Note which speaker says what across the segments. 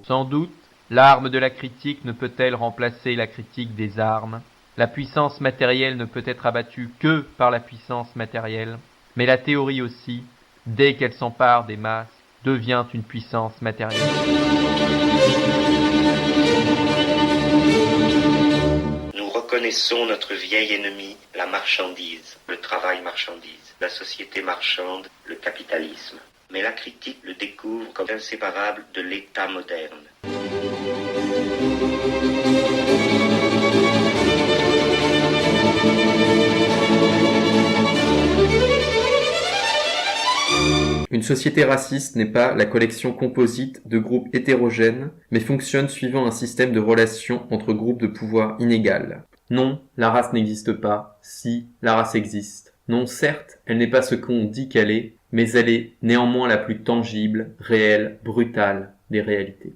Speaker 1: Sans doute, l'arme de la critique ne peut-elle remplacer la critique des armes. La puissance matérielle ne peut être abattue que par la puissance matérielle. Mais la théorie aussi, dès qu'elle s'empare des masses, devient une puissance matérielle.
Speaker 2: Nous reconnaissons notre vieil ennemi, la marchandise, le travail marchandise, la société marchande, le capitalisme. Mais la critique le découvre comme inséparable de l'État moderne.
Speaker 3: Une société raciste n'est pas la collection composite de groupes hétérogènes, mais fonctionne suivant un système de relations entre groupes de pouvoir inégales. Non, la race n'existe pas. Si, la race existe. Non, certes, elle n'est pas ce qu'on dit qu'elle est, mais elle est néanmoins la plus tangible, réelle, brutale des réalités.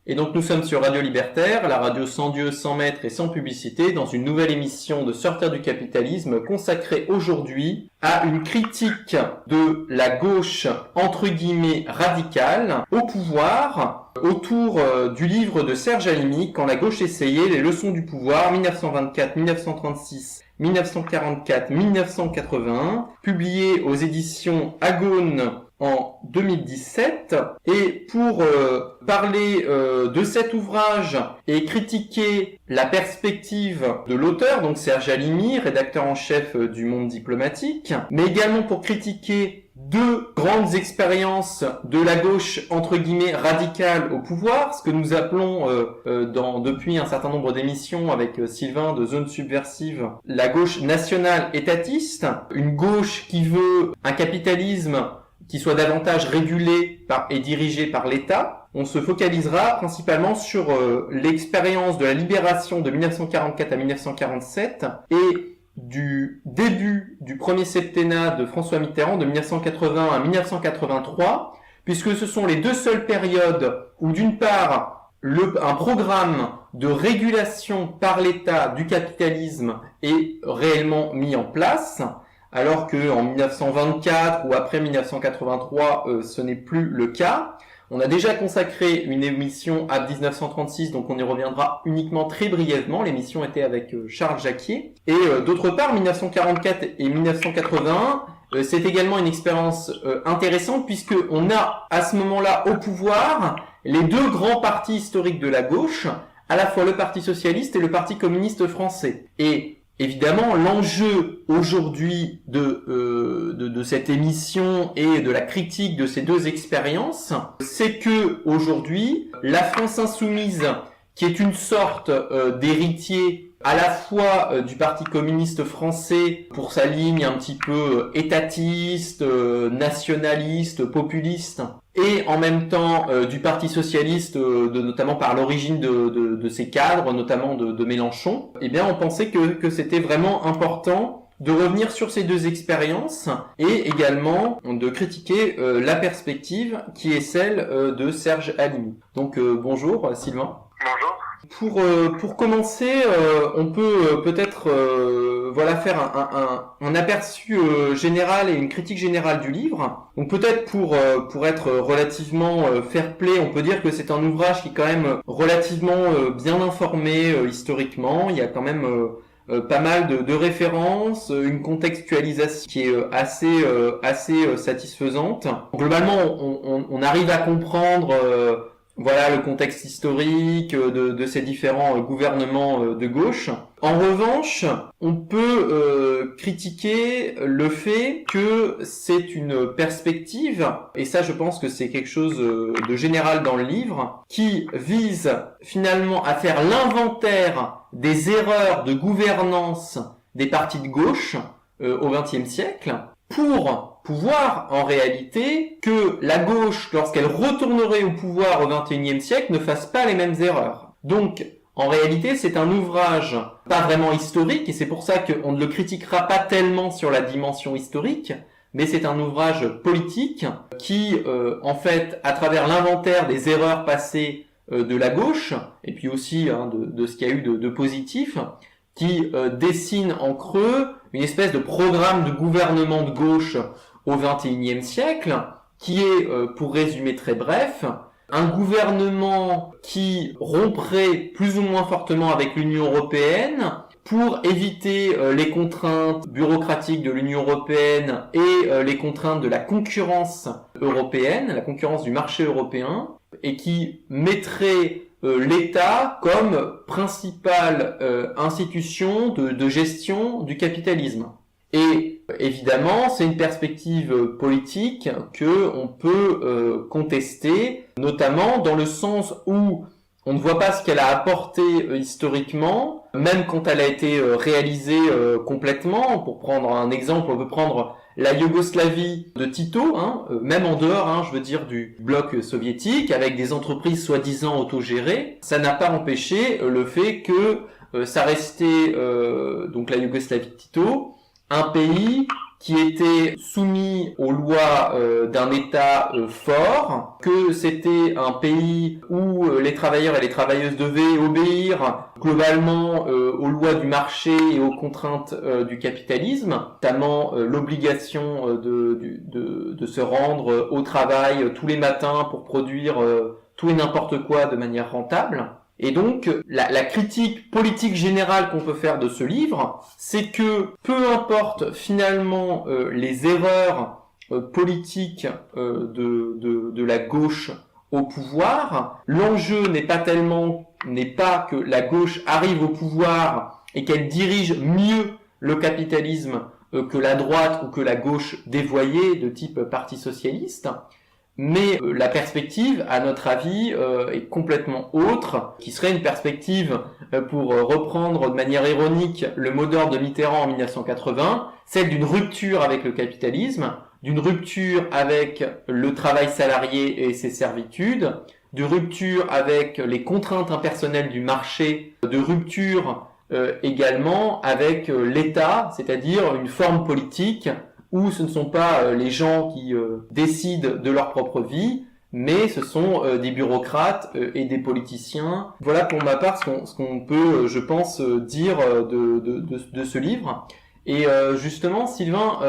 Speaker 3: Et donc nous sommes sur Radio Libertaire, la radio sans Dieu, sans maître et sans publicité, dans une nouvelle émission de Sortir du capitalisme consacrée aujourd'hui à une critique de la gauche entre guillemets radicale au pouvoir autour du livre de Serge Halimi, Quand la gauche essayait, les leçons du pouvoir, 1924-1936. 1944-1981, publié aux éditions Agone en 2017. Et pour parler de cet ouvrage et critiquer la perspective de l'auteur, donc Serge Halimi, rédacteur en chef du Monde diplomatique, mais également pour critiquer deux grandes expériences de la gauche entre guillemets radicale au pouvoir, ce que nous appelons depuis un certain nombre d'émissions avec Sylvain de Zone Subversive, la gauche nationale étatiste, une gauche qui veut un capitalisme qui soit davantage régulé et dirigé par l'État. On se focalisera principalement sur l'expérience de la libération de 1944 à 1947 et du début du premier septennat de François Mitterrand de 1980 à 1983, puisque ce sont les deux seules périodes où d'une part un programme de régulation par l'État du capitalisme est réellement mis en place, alors que en 1924 ou après 1983 ce n'est plus le cas. On a déjà consacré une émission à 1936, donc on y reviendra uniquement très brièvement. L'émission était avec Charles Jacquier. Et d'autre part, 1944 et 1981, c'est également une expérience intéressante, puisque on a à ce moment-là au pouvoir les deux grands partis historiques de la gauche, à la fois le Parti socialiste et le Parti communiste français. Et évidemment, l'enjeu aujourd'hui de cette émission et de la critique de ces deux expériences, c'est que aujourd'hui, la France insoumise, qui est une sorte d'héritier à la fois du Parti communiste français pour sa ligne un petit peu étatiste, nationaliste, populiste, et en même temps du Parti socialiste, notamment par l'origine de ses cadres, notamment de Mélenchon, eh bien on pensait que c'était vraiment important de revenir sur ces deux expériences et également de critiquer la perspective qui est celle de Serge Halimi. Donc bonjour Sylvain.
Speaker 4: Bonjour.
Speaker 3: Pour commencer, on peut peut-être faire un aperçu général et une critique générale du livre. Donc peut-être pour être relativement fair-play, on peut dire que c'est un ouvrage qui est quand même relativement bien informé historiquement. Il y a quand même pas mal de références, une contextualisation qui est assez satisfaisante. Globalement, on arrive à comprendre le contexte historique de ces différents gouvernements de gauche. En revanche, on peut critiquer le fait que c'est une perspective, et ça je pense que c'est quelque chose de général dans le livre, qui vise finalement à faire l'inventaire des erreurs de gouvernance des partis de gauche au XXe siècle, pour pouvoir, en réalité, que la gauche, lorsqu'elle retournerait au pouvoir au XXIe siècle, ne fasse pas les mêmes erreurs. Donc, en réalité, c'est un ouvrage pas vraiment historique, et c'est pour ça qu'on ne le critiquera pas tellement sur la dimension historique, mais c'est un ouvrage politique qui, en fait, à travers l'inventaire des erreurs passées de la gauche, et puis aussi de ce qu'il y a eu de positif, qui dessine en creux une espèce de programme de gouvernement de gauche au XXIe siècle, qui est, pour résumer très bref, un gouvernement qui romprait plus ou moins fortement avec l'Union européenne pour éviter les contraintes bureaucratiques de l'Union européenne et les contraintes de la concurrence européenne, la concurrence du marché européen, et qui mettrait l'État comme principale institution de gestion du capitalisme. Et évidemment, c'est une perspective politique que on peut contester, notamment dans le sens où on ne voit pas ce qu'elle a apporté historiquement, même quand elle a été réalisée complètement. Pour prendre un exemple, on peut prendre la Yougoslavie de Tito, même en dehors, je veux dire, du bloc soviétique, avec des entreprises soi-disant autogérées. Ça n'a pas empêché le fait que ça restait, donc la Yougoslavie de Tito, un pays qui était soumis aux lois d'un État fort, que c'était un pays où les travailleurs et les travailleuses devaient obéir globalement aux lois du marché et aux contraintes du capitalisme, notamment l'obligation de se rendre au travail tous les matins pour produire tout et n'importe quoi de manière rentable. Et donc, la critique politique générale qu'on peut faire de ce livre, c'est que peu importe finalement les erreurs politiques de la gauche au pouvoir, l'enjeu n'est pas que la gauche arrive au pouvoir et qu'elle dirige mieux le capitalisme que la droite ou que la gauche dévoyée de type Parti socialiste. Mais la perspective, à notre avis, est complètement autre, qui serait une perspective, pour reprendre de manière ironique le mot d'ordre de Mitterrand en 1980, celle d'une rupture avec le capitalisme, d'une rupture avec le travail salarié et ses servitudes, de rupture avec les contraintes impersonnelles du marché, de rupture également avec l'État, c'est-à-dire une forme politique où ce ne sont pas les gens qui décident de leur propre vie, mais ce sont des bureaucrates et des politiciens. Voilà pour ma part ce qu'on peut, je pense, dire de ce livre. Et justement, Sylvain,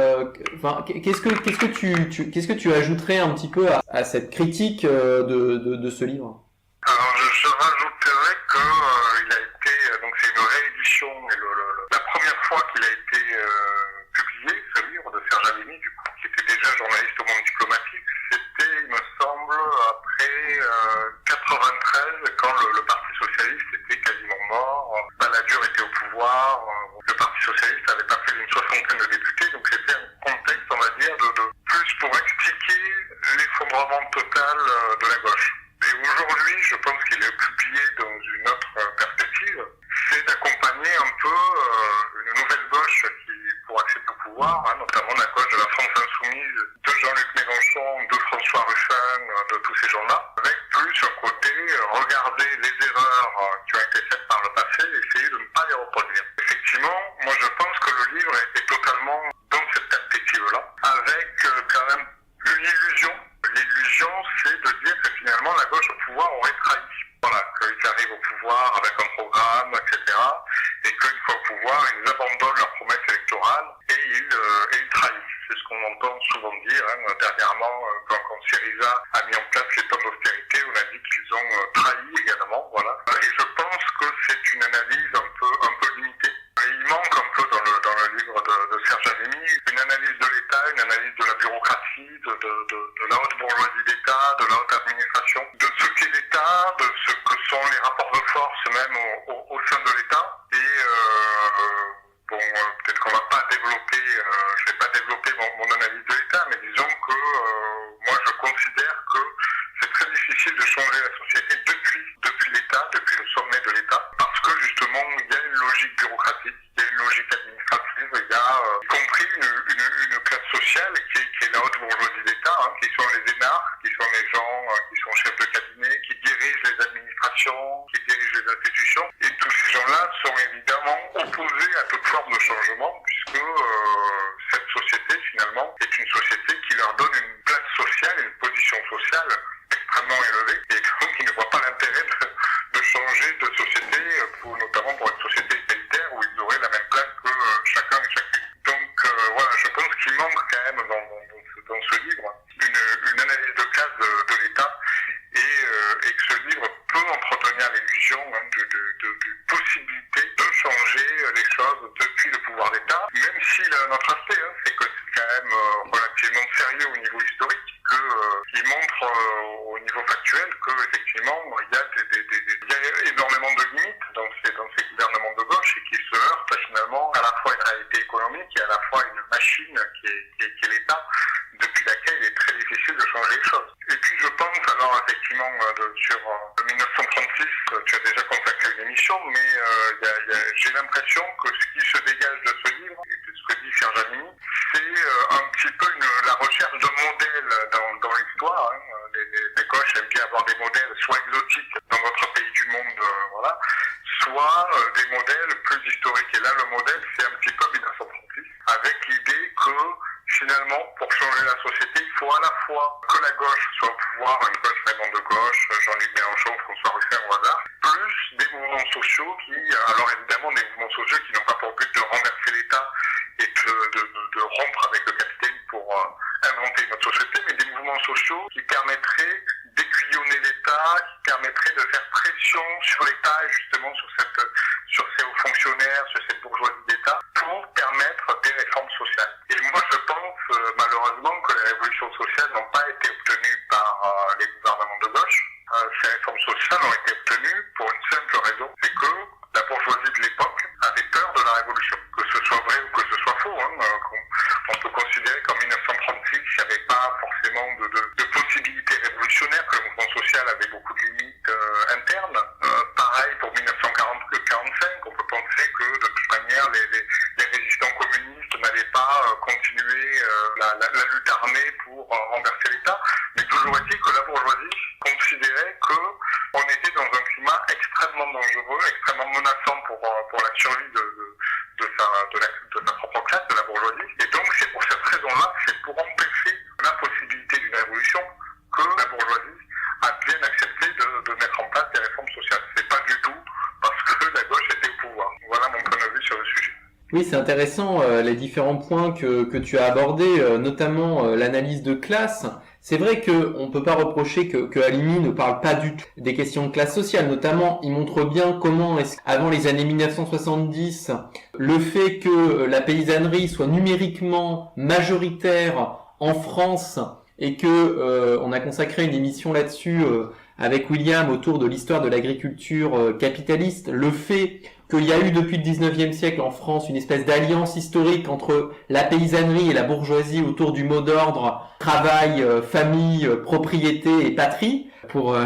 Speaker 3: qu'est-ce que tu ajouterais un petit peu à cette critique de ce livre?
Speaker 4: Alors, je rajouterais que il a été, donc c'est une réédition, et la première fois qu'il a été publié, ce livre de Serge Alimi, du coup, qui était déjà journaliste au Monde diplomatique, c'était, il me semble, après 93, quand le Parti socialiste était quasiment mort, Balladur était au pouvoir, le Parti socialiste avait pas plus d'une soixantaine de députés, donc c'était un contexte, on va dire, de plus pour expliquer l'effondrement total de la gauche. Et aujourd'hui, je pense qu'il est publié dans une autre perspective, c'est d'accompagner un peu une nouvelle gauche qui, pour accéder au pouvoir, notamment la gauche de la France insoumise, de Jean-Luc Mélenchon, de François Ruffin, de tous ces gens-là, avec plus un côté regarder les erreurs qui ont été faites par le passé et essayer de ne pas les reproduire. Effectivement, moi je pense que le livre est totalement dans cette perspective-là, avec quand même une illusion. L'illusion, c'est de dire que finalement la gauche au pouvoir aurait trahi. Voilà, qu'ils arrivent au pouvoir avec un programme, etc. Et qu'une fois au pouvoir, ils abandonnent leurs promesses électorales et ils trahissent. C'est ce qu'on entend souvent dire. Dernièrement, quand Syriza a mis en place les plans d'austérité, on a dit qu'ils ont trahi également. Voilà. Et je pense que c'est une analyse un peu limitée. Et il manque un peu dans le livre de Serge Alimi une analyse de l'État, une analyse de la bureaucratie, de la haute bourgeoisie d'État, de la haute administration, de ce qu'est l'État, de ce que sont les rapports de force même au sein de l'État. Et peut-être qu'on va pas développer, je vais pas développer mon analyse de l'État, mais disons que moi je considère que c'est très difficile de changer la société depuis l'État, depuis le sommet de l'État, parce que justement il y a une logique bureaucratique, il y a une logique administrative, il y a y compris une classe sociale qui est la haute bourgeoisie d'État, qui sont les énarques, qui sont les gens qui sont chefs de cabinet, qui dirigent les administrations, qui dirigent les institutions, et tous ces gens-là sont évidemment opposés à toute forme de changement, puisque cette société finalement est c'est une société qui leur donne une place sociale, une position sociale extrêmement élevée, et donc ils ne voient pas l'intérêt de changer de société, notamment pour une société égalitaire où ils auraient la même place que chacun et chacune. Donc voilà, je pense qu'il manque quand même dans ce livre une analyse de classe de l'État, et que ce livre peut entretenir l'illusion de possibilité de changer les choses depuis le pouvoir d'État, même s'il a un autre aspect, c'est que c'est quand même relativement sérieux au niveau historique, qu'il montre au niveau factuel qu'effectivement il y a énormément de limites dans ces gouvernements de gauche, et qui se heurtent finalement à la fois à une réalité économique et à la fois à une machine qui est l'État, depuis laquelle il est très difficile de changer les choses. Et puis je pense, alors effectivement, sur 1936, tu as déjà consacré une émission, mais j'ai l'impression que ce qui se dégage de ce livre, et de ce que dit Serjalini, c'est un petit peu la recherche d'un modèle dans l'histoire. Les gauches aiment bien avoir des modèles soit exotiques dans votre pays du monde, soit des modèles plus historiques. Et là, le modèle, c'est un petit peu 1936, avec l'idée que finalement, pour changer la société, il faut à la fois que la gauche soit au pouvoir, une gauche vraiment de gauche, Jean-Luc Mélenchon, François Ruffin au hasard, plus des mouvements sociaux alors évidemment des mouvements sociaux qui n'ont pas pour but de renverser l'État et de rompre avec le capitalisme pour inventer notre société, mais des mouvements sociaux qui permettraient d'aiguillonner l'État, qui permettraient de faire pression sur l'État et justement sur ses hauts fonctionnaires, sur cette bourgeoisie d'État, pour permettre des réformes sociales. Et moi, je pense malheureusement que les révolutions sociales n'ont pas été obtenues par les gouvernements de gauche. Ces réformes sociales ont été obtenues pour une simple raison, c'est que la bourgeoisie de l'époque avait peur de la révolution. Que ce soit vrai ou que ce soit faux, on peut considérer qu'en 1936, il n'y avait pas forcément de possibilités révolutionnaires, que le mouvement social avait beaucoup de limites internes. Pareil pour 1945, on peut penser que de toute manière, les résistants communistes n'allaient pas continuer la lutte armée pour renverser l'État, mais toujours est-il que la bourgeoisie considérait qu'on était dans un climat extrêmement dangereux, extrêmement menaçant pour la survie de sa propre classe, de la bourgeoisie. Et donc c'est pour cette raison-là, c'est pour empêcher la possibilité d'une révolution que la bourgeoisie a bien accepté de mettre en place des réformes sociales. C'est pas du tout parce que la gauche était au pouvoir. Voilà mon point de vue sur le sujet.
Speaker 3: Oui, c'est intéressant les différents points que tu as abordés, notamment l'analyse de classe. C'est vrai que on peut pas reprocher que Halimi ne parle pas du tout des questions de classe sociale. Notamment, il montre bien comment avant les années 1970, le fait que la paysannerie soit numériquement majoritaire en France et que on a consacré une émission là-dessus avec William autour de l'histoire de l'agriculture capitaliste, le fait qu'il y a eu depuis le 19e siècle en France une espèce d'alliance historique entre la paysannerie et la bourgeoisie autour du mot d'ordre travail, famille, propriété et patrie, pour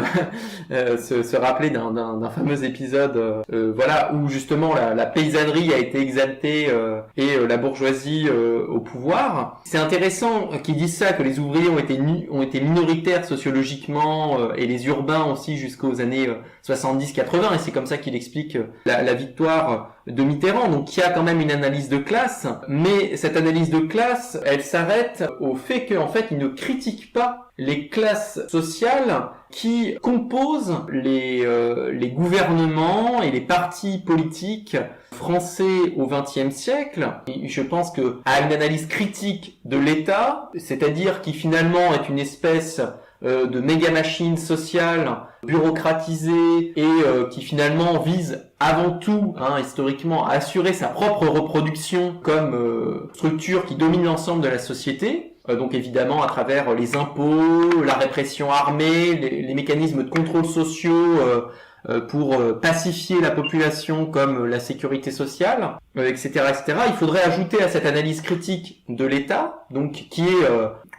Speaker 3: se rappeler d'un fameux épisode voilà, où justement la paysannerie a été exaltée et la bourgeoisie au pouvoir. C'est intéressant qu'ils disent ça, que les ouvriers ont été minoritaires sociologiquement et les urbains aussi jusqu'aux années 70-80, et c'est comme ça qu'il explique la victoire de Mitterrand. Donc il y a quand même une analyse de classe, mais cette analyse de classe, elle s'arrête au fait qu'en fait il ne critique pas les classes sociales qui composent les gouvernements et les partis politiques français au XXe siècle. Et je pense que à une analyse critique de l'État, c'est-à-dire qui finalement est une espèce de méga machine sociale bureaucratisée et qui finalement vise avant tout, historiquement, à assurer sa propre reproduction comme structure qui domine l'ensemble de la société. Donc évidemment à travers les impôts, la répression armée, les mécanismes de contrôle sociaux pour pacifier la population comme la sécurité sociale, etc., etc. Il faudrait ajouter à cette analyse critique de l'État, donc qui est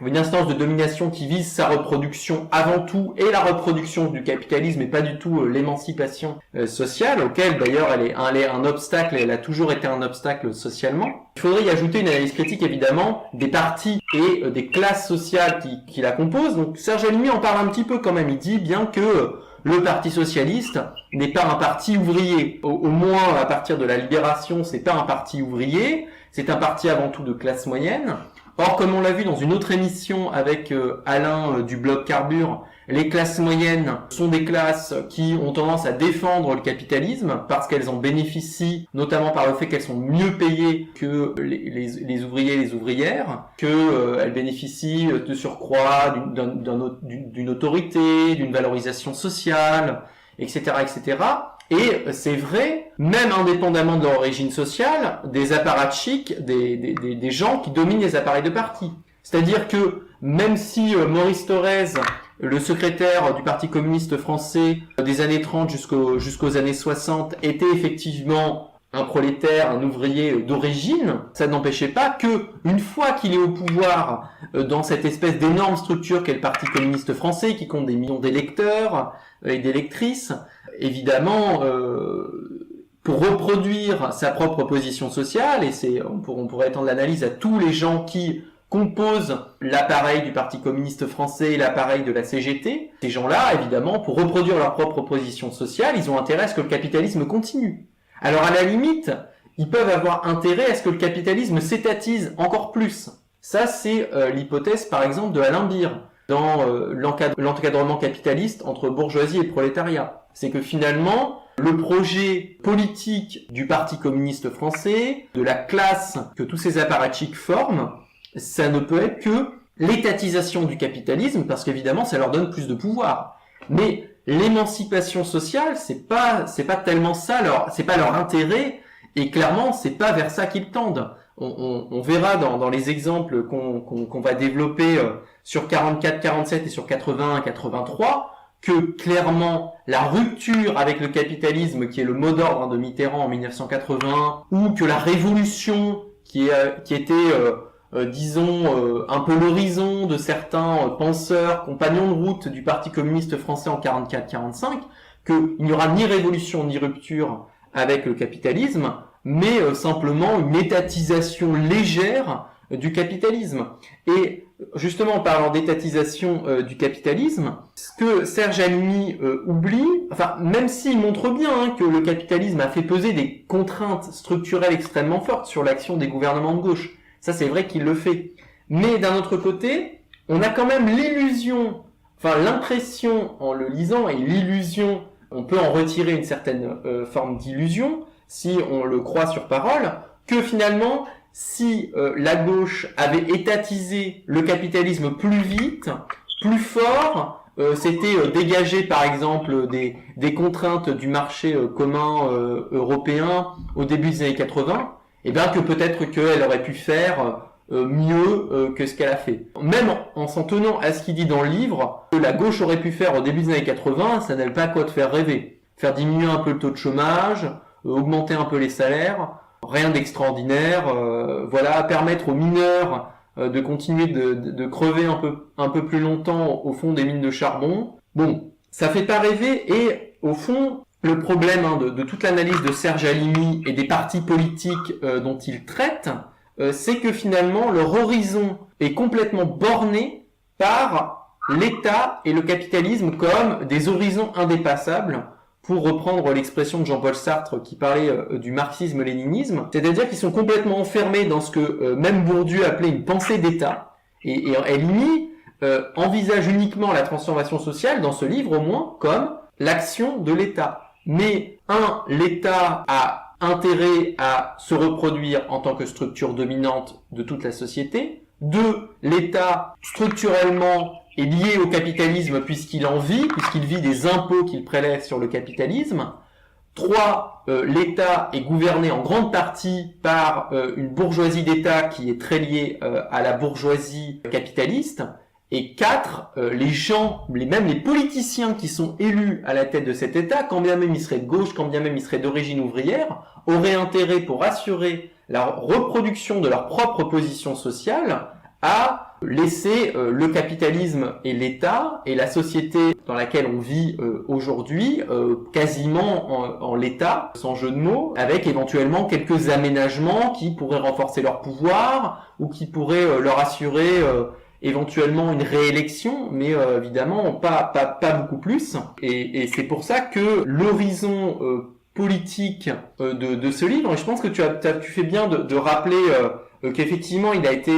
Speaker 3: une instance de domination qui vise sa reproduction avant tout et la reproduction du capitalisme et pas du tout l'émancipation sociale, auquel d'ailleurs elle est un obstacle, et elle a toujours été un obstacle socialement. Il faudrait y ajouter une analyse critique évidemment des partis et des classes sociales qui la composent. Donc Serge Halimi en parle un petit peu quand même, il dit bien que le Parti socialiste n'est pas un parti ouvrier. Au moins, à partir de la Libération, c'est pas un parti ouvrier. c'est un parti avant tout de classe moyenne. Or, comme on l'a vu dans une autre émission avec Alain du blog Carbure, les classes moyennes sont des classes qui ont tendance à défendre le capitalisme parce qu'elles en bénéficient, notamment par le fait qu'elles sont mieux payées que les ouvriers et les ouvrières, qu'elles bénéficient de surcroît d'une autorité, d'une valorisation sociale, etc., etc. Et c'est vrai, même indépendamment de leur origine sociale, des apparatchiks, des gens qui dominent les appareils de parti. C'est-à-dire que même si Maurice Thorez, le secrétaire du Parti communiste français des années 30 jusqu'aux années 60, était effectivement un prolétaire, un ouvrier d'origine, ça n'empêchait pas que, une fois qu'il est au pouvoir, dans cette espèce d'énorme structure qu'est le Parti communiste français, qui compte des millions d'électeurs et d'électrices, évidemment, pour reproduire sa propre position sociale, et on pourrait étendre l'analyse à tous les gens qui composent l'appareil du Parti communiste français et l'appareil de la CGT, ces gens-là, évidemment, pour reproduire leur propre position sociale, ils ont intérêt à ce que le capitalisme continue. Alors à la limite, ils peuvent avoir intérêt à ce que le capitalisme s'étatise encore plus. Ça, c'est l'hypothèse, par exemple, de Alain Beer, dans l'encadrement capitaliste entre bourgeoisie et prolétariat. C'est que finalement, le projet politique du Parti communiste français, de la classe que tous ces apparatchiks forment, ça ne peut être que l'étatisation du capitalisme, parce qu'évidemment, ça leur donne plus de pouvoir. Mais l'émancipation sociale, c'est pas tellement ça, c'est pas leur intérêt, et clairement, c'est pas vers ça qu'ils tendent. On verra dans les exemples qu'on va développer sur 44, 47 et sur 81, 83, que clairement la rupture avec le capitalisme, qui est le mot d'ordre de Mitterrand en 1981, ou que la révolution qui était disons un peu l'horizon de certains penseurs, compagnons de route du Parti communiste français en 44-45, qu'il n'y aura ni révolution ni rupture avec le capitalisme, mais simplement une étatisation légère du capitalisme. Et justement, en parlant d'étatisation du capitalisme, ce que Serge Halimi oublie, enfin, même s'il montre bien que le capitalisme a fait peser des contraintes structurelles extrêmement fortes sur l'action des gouvernements de gauche, ça c'est vrai qu'il le fait. Mais d'un autre côté, on a quand même l'illusion, enfin l'impression en le lisant, et l'illusion, on peut en retirer une certaine forme d'illusion, si on le croit sur parole, que finalement, si la gauche avait étatisé le capitalisme plus vite, plus fort, c'était dégager par exemple des contraintes du marché commun européen au début des années 80, et bien que peut-être qu'elle aurait pu faire mieux que ce qu'elle a fait. Même en s'en tenant à ce qu'il dit dans le livre, que la gauche aurait pu faire au début des années 80, ça n'a pas quoi de faire rêver. Faire diminuer un peu le taux de chômage, augmenter un peu les salaires, rien d'extraordinaire, voilà, permettre aux mineurs de continuer de crever un peu plus longtemps au fond des mines de charbon. Bon, ça fait pas rêver, et au fond, le problème de toute l'analyse de Serge Halimi et des partis politiques dont il traite, c'est que finalement leur horizon est complètement borné par l'État et le capitalisme comme des horizons indépassables, pour reprendre l'expression de Jean-Paul Sartre qui parlait du marxisme-léninisme, c'est-à-dire qu'ils sont complètement enfermés dans ce que même Bourdieu appelait une pensée d'État, et Halimi envisage uniquement la transformation sociale, dans ce livre au moins, comme l'action de l'État. Mais l'État a intérêt à se reproduire en tant que structure dominante de toute la société. 2, l'État, structurellement, est lié au capitalisme puisqu'il vit des impôts qu'il prélève sur le capitalisme. 3, l'État est gouverné en grande partie par une bourgeoisie d'État qui est très liée à la bourgeoisie capitaliste. Et 4, même les politiciens qui sont élus à la tête de cet État, quand bien même ils seraient de gauche, quand bien même ils seraient d'origine ouvrière, auraient intérêt, pour assurer la reproduction de leur propre position sociale, à laisser le capitalisme et l'État et la société dans laquelle on vit aujourd'hui quasiment en l'état, sans jeu de mots, avec éventuellement quelques aménagements qui pourraient renforcer leur pouvoir ou qui pourraient leur assurer éventuellement une réélection, mais évidemment pas beaucoup plus. Et c'est pour ça que l'horizon politique de ce livre. Et je pense que tu fais bien de rappeler qu'effectivement, il a été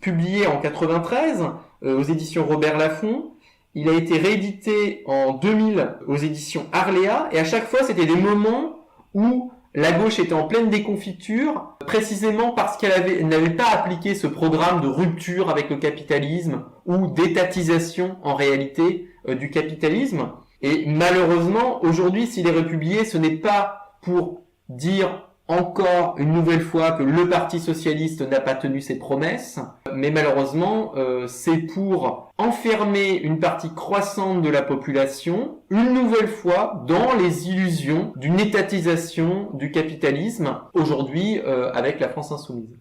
Speaker 3: publié en 93 aux éditions Robert Laffont. Il a été réédité en 2000 aux éditions Arléa. Et à chaque fois, c'était des moments où la gauche était en pleine déconfiture, précisément parce qu'elle n'avait pas appliqué ce programme de rupture avec le capitalisme ou d'étatisation en réalité du capitalisme. Et malheureusement, aujourd'hui, s'il est republié, ce n'est pas pour dire encore une nouvelle fois que le Parti socialiste n'a pas tenu ses promesses, mais malheureusement, c'est pour enfermer une partie croissante de la population, une nouvelle fois, dans les illusions d'une étatisation du capitalisme, aujourd'hui, avec la France insoumise.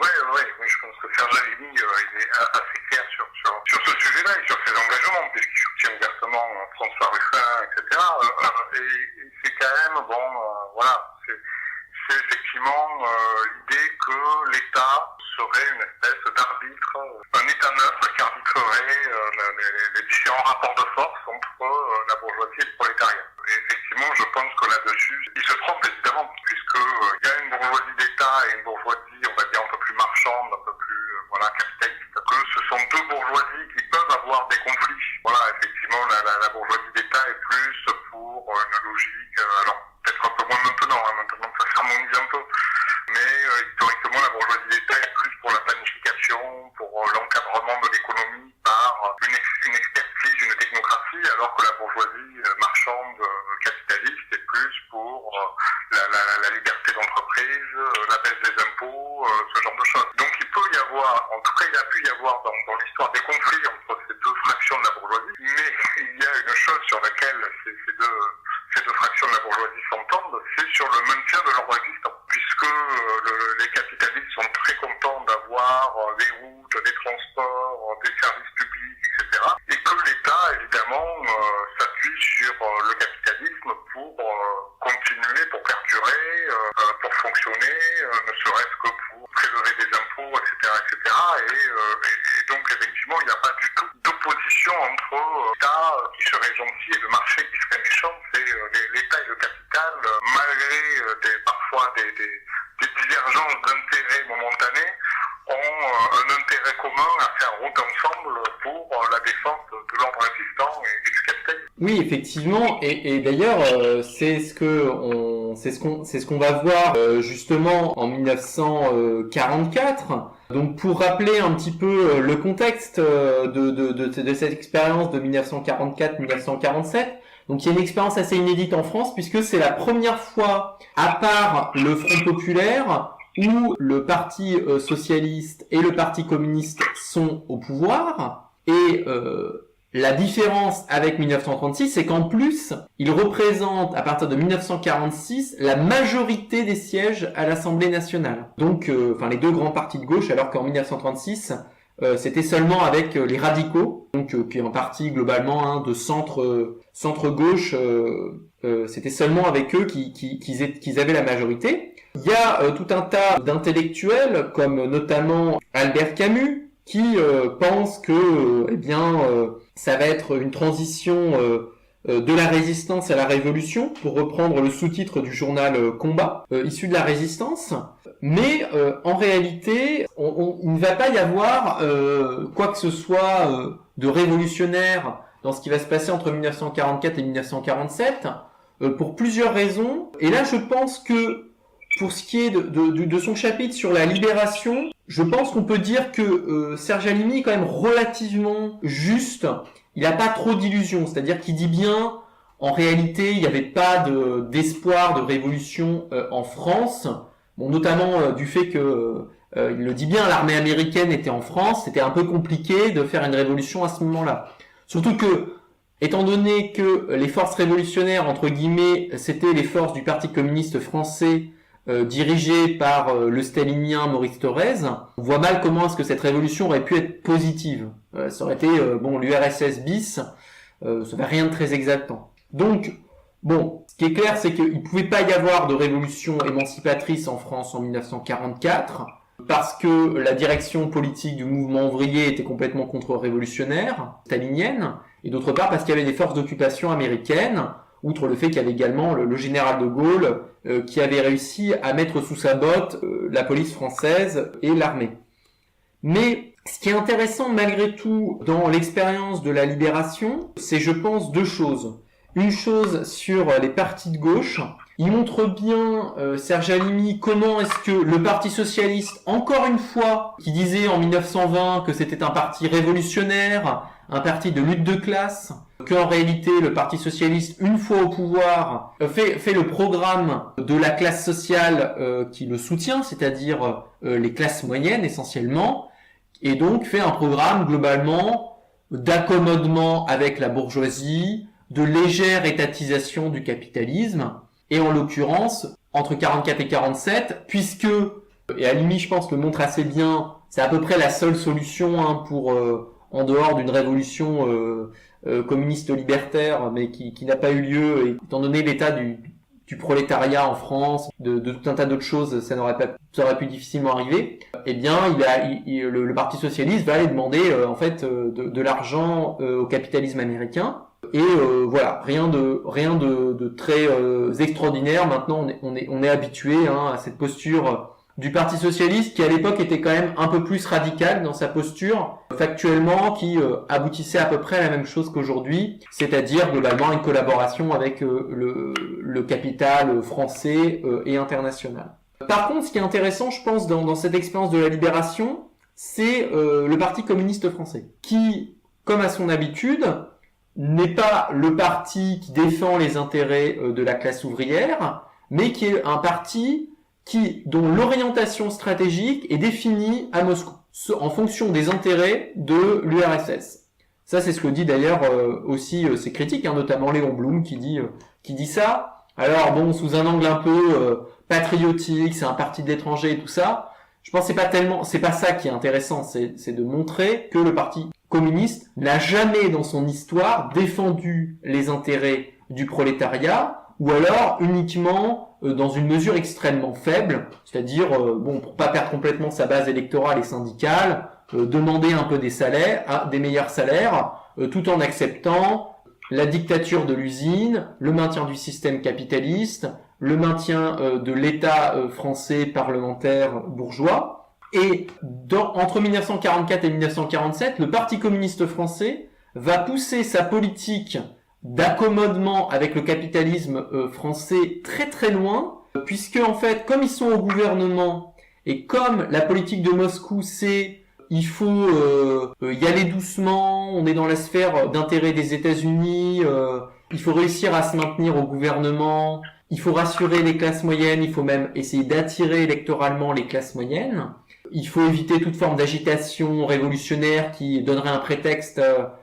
Speaker 4: Oui, je pense que Serge Alimi, il est assez clair sur ce sujet-là et sur ses engagements, puisqu'il soutient ouvertement François Ruffin, etc. Et c'est quand même, c'est effectivement l'idée que l'État serait une espèce d'arbitre, un État neutre qui arbitrerait les différents rapports de force entre la bourgeoisie et le prolétariat. Et effectivement, je pense que là-dessus, il se trompe évidemment, puisqu'il y a une bourgeoisie d'État et une bourgeoisie, on va dire, un peu plus marchande, un peu plus capitaliste, que ce sont deux bourgeoisies qui peuvent avoir des conflits. Voilà, effectivement, la bourgeoisie d'État est plus pour une logique, alors peut-être un peu moins maintenant, maintenant ça s'harmonise un peu, mais historiquement la bourgeoisie d'État est plus pour la planification, pour l'encadrement de l'économie par une expertise, une technocratie, alors que la bourgeoisie marchande capitaliste est plus pour la liberté d'entreprise, la baisse des impôts, ce genre de choses. Donc il peut y avoir, en tout cas il a pu y avoir dans l'histoire des conflits entre ces deux fractions de la bourgeoisie, mais il y a une chose sur laquelle ces deux fractions de la bourgeoisie s'entendent, c'est sur le maintien de l'ordre existant, puisque les capitalistes sont très contents d'avoir des routes, des transports, des services publics, etc. Et que l'État, évidemment, s'appuie sur le capitalisme pour continuer, pour perdurer, pour fonctionner, ne serait-ce que pour prélever des impôts, etc. Et donc, effectivement, il n'y a pas du tout d'opposition entre l'État qui serait gentil et le marché qui serait méchant. C'est l'État et le capital, malgré parfois des divergences d'intérêts momentanés, ont un intérêt commun à faire route ensemble pour la défense de l'ordre existant et du capitalisme.
Speaker 3: Oui, effectivement, et d'ailleurs, c'est ce qu'on va voir justement en 1944. Donc, pour rappeler un petit peu le contexte de cette expérience de 1944-1947. Donc il y a une expérience assez inédite en France puisque c'est la première fois, à part le Front populaire, où le Parti socialiste et le Parti communiste sont au pouvoir. Et la différence avec 1936, c'est qu'en plus, ils représentent, à partir de 1946, la majorité des sièges à l'Assemblée nationale. Donc, les deux grands partis de gauche, alors qu'en 1936... c'était seulement avec les radicaux, donc qui est un parti globalement de centre-gauche, c'était seulement avec eux qu'ils avaient la majorité. Il y a tout un tas d'intellectuels, comme notamment Albert Camus, qui pensent que ça va être une transition de la résistance à la révolution, pour reprendre le sous-titre du journal Combat, issu de la résistance. Mais en réalité, il ne va pas y avoir quoi que ce soit de révolutionnaire dans ce qui va se passer entre 1944 et 1947, pour plusieurs raisons. Et là, je pense que pour ce qui est de son chapitre sur la libération, je pense qu'on peut dire que Serge Alimi est quand même relativement juste. Il n'a pas trop d'illusions, c'est-à-dire qu'il dit bien, en réalité, il n'y avait pas d'espoir de révolution en France. Bon, notamment du fait que, il le dit bien, l'armée américaine était en France, c'était un peu compliqué de faire une révolution à ce moment-là. Surtout que, étant donné que les forces révolutionnaires, entre guillemets, c'était les forces du Parti communiste français, dirigées par le stalinien Maurice Thorez, on voit mal comment est-ce que cette révolution aurait pu être positive. Ça aurait été, l'URSS bis, ça fait rien de très exaltant. Donc, ce qui est clair, c'est qu'il ne pouvait pas y avoir de révolution émancipatrice en France en 1944, parce que la direction politique du mouvement ouvrier était complètement contre-révolutionnaire, stalinienne, et d'autre part parce qu'il y avait des forces d'occupation américaines outre le fait qu'il y avait également le général de Gaulle qui avait réussi à mettre sous sa botte la police française et l'armée. Mais ce qui est intéressant malgré tout dans l'expérience de la libération, c'est je pense deux choses. Une chose sur les partis de gauche. Il montre bien, Serge Halimi, comment est-ce que le Parti socialiste, encore une fois, qui disait en 1920 que c'était un parti révolutionnaire, un parti de lutte de classe, qu'en réalité le Parti socialiste, une fois au pouvoir, fait le programme de la classe sociale qui le soutient, c'est-à-dire les classes moyennes essentiellement, et donc fait un programme globalement d'accommodement avec la bourgeoisie, de légère étatisation du capitalisme, et en l'occurrence, entre 44 et 47, puisque, et Halimi je pense le montre assez bien, c'est à peu près la seule solution pour, en dehors d'une révolution communiste libertaire, mais qui n'a pas eu lieu, et étant donné l'état du prolétariat en France, de tout un tas d'autres choses, ça aurait pu difficilement arriver. Eh bien, le Parti socialiste va aller demander en fait de l'argent au capitalisme américain. Et voilà, rien de très extraordinaire. Maintenant, on est habitué à cette posture du Parti socialiste qui à l'époque était quand même un peu plus radical dans sa posture, factuellement, qui aboutissait à peu près à la même chose qu'aujourd'hui, c'est-à-dire globalement une collaboration avec le capital français et international. Par contre, ce qui est intéressant, je pense, dans cette expérience de la libération, c'est le Parti communiste français, qui, comme à son habitude, n'est pas le parti qui défend les intérêts de la classe ouvrière, mais qui est un parti dont l'orientation stratégique est définie à Moscou, en fonction des intérêts de l'URSS. Ça, c'est ce que dit d'ailleurs aussi ses critiques, notamment Léon Blum qui dit ça. Alors bon, sous un angle un peu patriotique, c'est un parti d'étrangers et tout ça. Je pense que c'est pas ça qui est intéressant, c'est de montrer que le parti communiste n'a jamais dans son histoire défendu les intérêts du prolétariat, ou alors uniquement dans une mesure extrêmement faible, c'est-à-dire pour pas perdre complètement sa base électorale et syndicale, demander un peu des meilleurs salaires, tout en acceptant la dictature de l'usine, le maintien du système capitaliste, le maintien de l'État français parlementaire bourgeois. Et entre 1944 et 1947, le Parti communiste français va pousser sa politique d'accommodement avec le capitalisme français très très loin, puisque en fait, comme ils sont au gouvernement et comme la politique de Moscou c'est il faut y aller doucement, on est dans la sphère d'intérêt des États-Unis, il faut réussir à se maintenir au gouvernement, il faut rassurer les classes moyennes, il faut même essayer d'attirer électoralement les classes moyennes. Il faut éviter toute forme d'agitation révolutionnaire qui donnerait un prétexte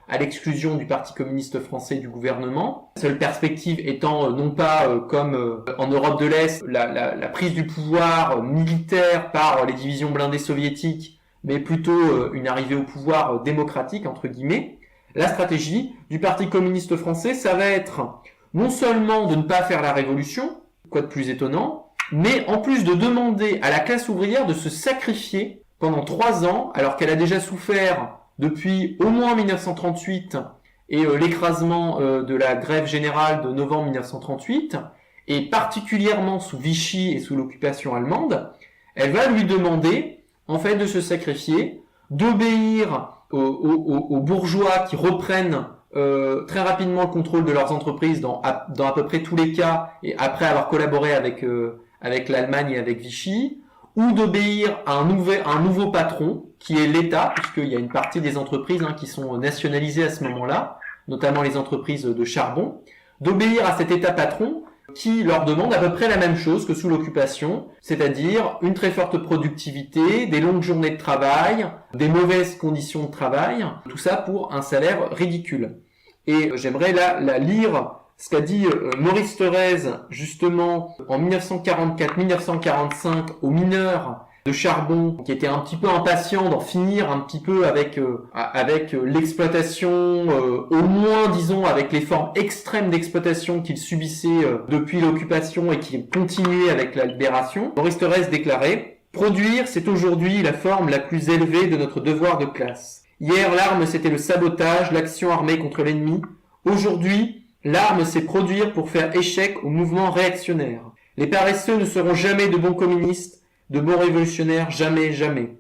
Speaker 3: à l'exclusion du Parti communiste français du gouvernement. La seule perspective étant non pas comme en Europe de l'Est la prise du pouvoir militaire par les divisions blindées soviétiques, mais plutôt une arrivée au pouvoir démocratique entre guillemets. La stratégie du Parti communiste français, ça va être non seulement de ne pas faire la révolution, quoi de plus étonnant, mais en plus de demander à la classe ouvrière de se sacrifier pendant 3 ans, alors qu'elle a déjà souffert depuis au moins 1938 et l'écrasement de la grève générale de novembre 1938, et particulièrement sous Vichy et sous l'occupation allemande, elle va lui demander en fait de se sacrifier, d'obéir aux bourgeois qui reprennent très rapidement le contrôle de leurs entreprises dans à peu près tous les cas, et après avoir collaboré avec l'Allemagne et avec Vichy, ou d'obéir à un nouveau patron, qui est l'État, puisqu'il y a une partie des entreprises qui sont nationalisées à ce moment-là, notamment les entreprises de charbon, d'obéir à cet État patron qui leur demande à peu près la même chose que sous l'occupation, c'est-à-dire une très forte productivité, des longues journées de travail, des mauvaises conditions de travail, tout ça pour un salaire ridicule. Et j'aimerais là lire ce qu'a dit Maurice Thorez, justement, en 1944-1945, aux mineurs de charbon, qui étaient un petit peu impatients d'en finir un petit peu avec l'exploitation, au moins, disons, avec les formes extrêmes d'exploitation qu'ils subissaient depuis l'occupation et qui continuaient avec la libération. Maurice Thorez déclarait « Produire, c'est aujourd'hui la forme la plus élevée de notre devoir de classe. Hier, l'arme, c'était le sabotage, l'action armée contre l'ennemi. Aujourd'hui, L'arme, c'est produire pour faire échec au mouvement réactionnaire. Les paresseux ne seront jamais de bons communistes, de bons révolutionnaires, jamais, jamais.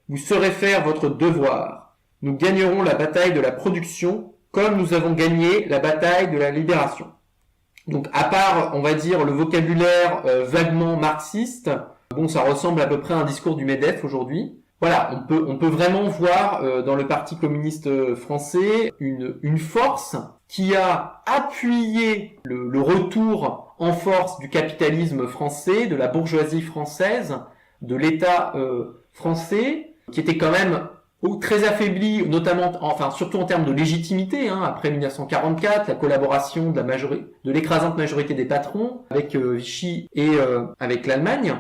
Speaker 3: Vous saurez faire votre devoir. Nous gagnerons la bataille de la production comme nous avons gagné la bataille de la libération. Donc à part, on va dire, le vocabulaire vaguement marxiste, bon, ça ressemble à peu près à un discours du MEDEF aujourd'hui. Voilà, on peut vraiment voir dans le Parti communiste français une force qui a appuyé le retour en force du capitalisme français, de la bourgeoisie française, de l'État français, qui était quand même très affaibli, notamment, enfin surtout en termes de légitimité, après 1944, la collaboration de l'écrasante majorité des patrons avec Vichy et avec l'Allemagne.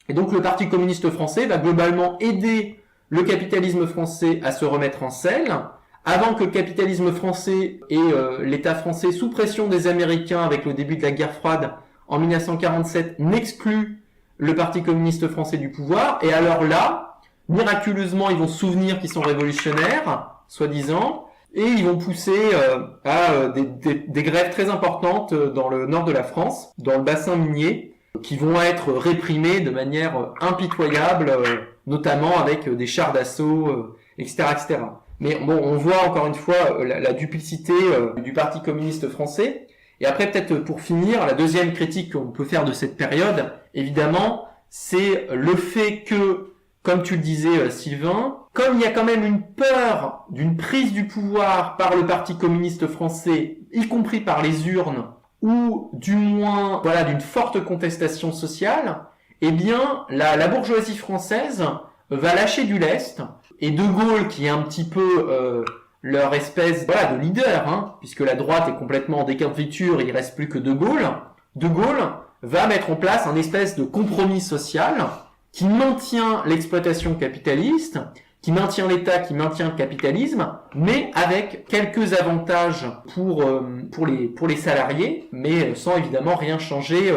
Speaker 3: Et donc le Parti communiste français va globalement aider le capitalisme français à se remettre en selle, avant que le capitalisme français et l'État français, sous pression des Américains avec le début de la guerre froide en 1947, n'excluent le Parti communiste français du pouvoir. Et alors là, miraculeusement, ils vont se souvenir qu'ils sont révolutionnaires, soi-disant, et ils vont pousser à des grèves très importantes dans le nord de la France, dans le bassin minier, qui vont être réprimées de manière impitoyable, notamment avec des chars d'assaut, etc., etc. Mais bon, on voit encore une fois la duplicité du Parti communiste français. Et après, peut-être pour finir, la deuxième critique qu'on peut faire de cette période, évidemment, c'est le fait que, comme tu le disais, Sylvain, comme il y a quand même une peur d'une prise du pouvoir par le Parti communiste français, y compris par les urnes, ou du moins, voilà, d'une forte contestation sociale, eh bien, la bourgeoisie française va lâcher du lest, et De Gaulle, qui est un petit peu leur espèce, voilà, de leader, puisque la droite est complètement en décapiture, il reste plus que De Gaulle va mettre en place un espèce de compromis social qui maintient l'exploitation capitaliste, qui maintient l'État, qui maintient le capitalisme, mais avec quelques avantages pour les salariés, mais sans évidemment rien changer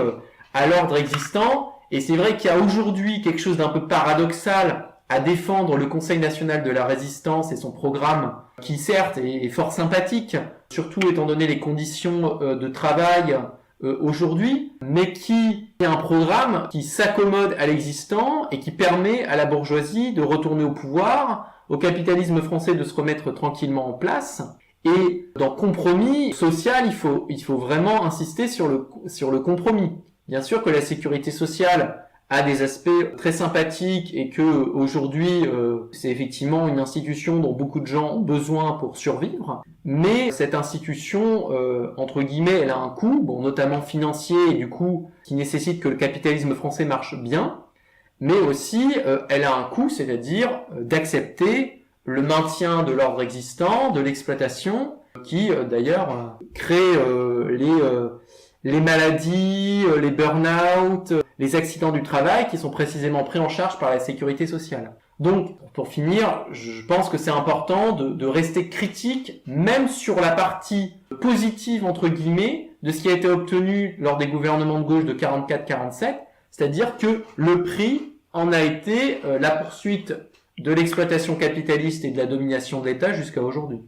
Speaker 3: à l'ordre existant. Et c'est vrai qu'il y a aujourd'hui quelque chose d'un peu paradoxal à défendre le Conseil national de la résistance et son programme, qui certes est fort sympathique, surtout étant donné les conditions de travail aujourd'hui, mais qui est un programme qui s'accommode à l'existant et qui permet à la bourgeoisie de retourner au pouvoir, au capitalisme français de se remettre tranquillement en place. Et dans compromis social, il faut vraiment insister sur le compromis. Bien sûr que la sécurité sociale a des aspects très sympathiques et que aujourd'hui c'est effectivement une institution dont beaucoup de gens ont besoin pour survivre, mais cette institution entre guillemets, elle a un coût, bon, notamment financier, et du coup qui nécessite que le capitalisme français marche bien, mais aussi elle a un coût, c'est-à-dire d'accepter le maintien de l'ordre existant, de l'exploitation, qui d'ailleurs crée les maladies, les burn-out, les accidents du travail qui sont précisément pris en charge par la sécurité sociale. Donc, pour finir, je pense que c'est important de rester critique, même sur la partie positive, entre guillemets, de ce qui a été obtenu lors des gouvernements de gauche de 44-47, c'est-à-dire que le prix en a été la poursuite de l'exploitation capitaliste et de la domination de l'État jusqu'à aujourd'hui.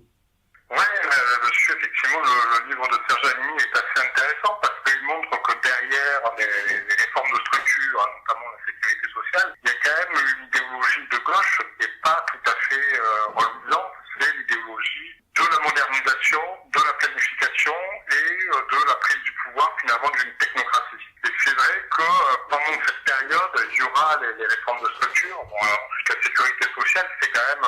Speaker 4: Oui, là-dessus, effectivement, le livre de Serge Animi est assez intéressant parce qu'il montre que derrière les réformes de structure, notamment la sécurité sociale, il y a quand même une idéologie de gauche qui n'est pas tout à fait reluisante. C'est l'idéologie de la modernisation, de la planification et de la prise du pouvoir finalement d'une technocratie. Et c'est vrai que pendant cette période, il y aura les réformes de structure. Bon, alors, la sécurité sociale, c'est quand même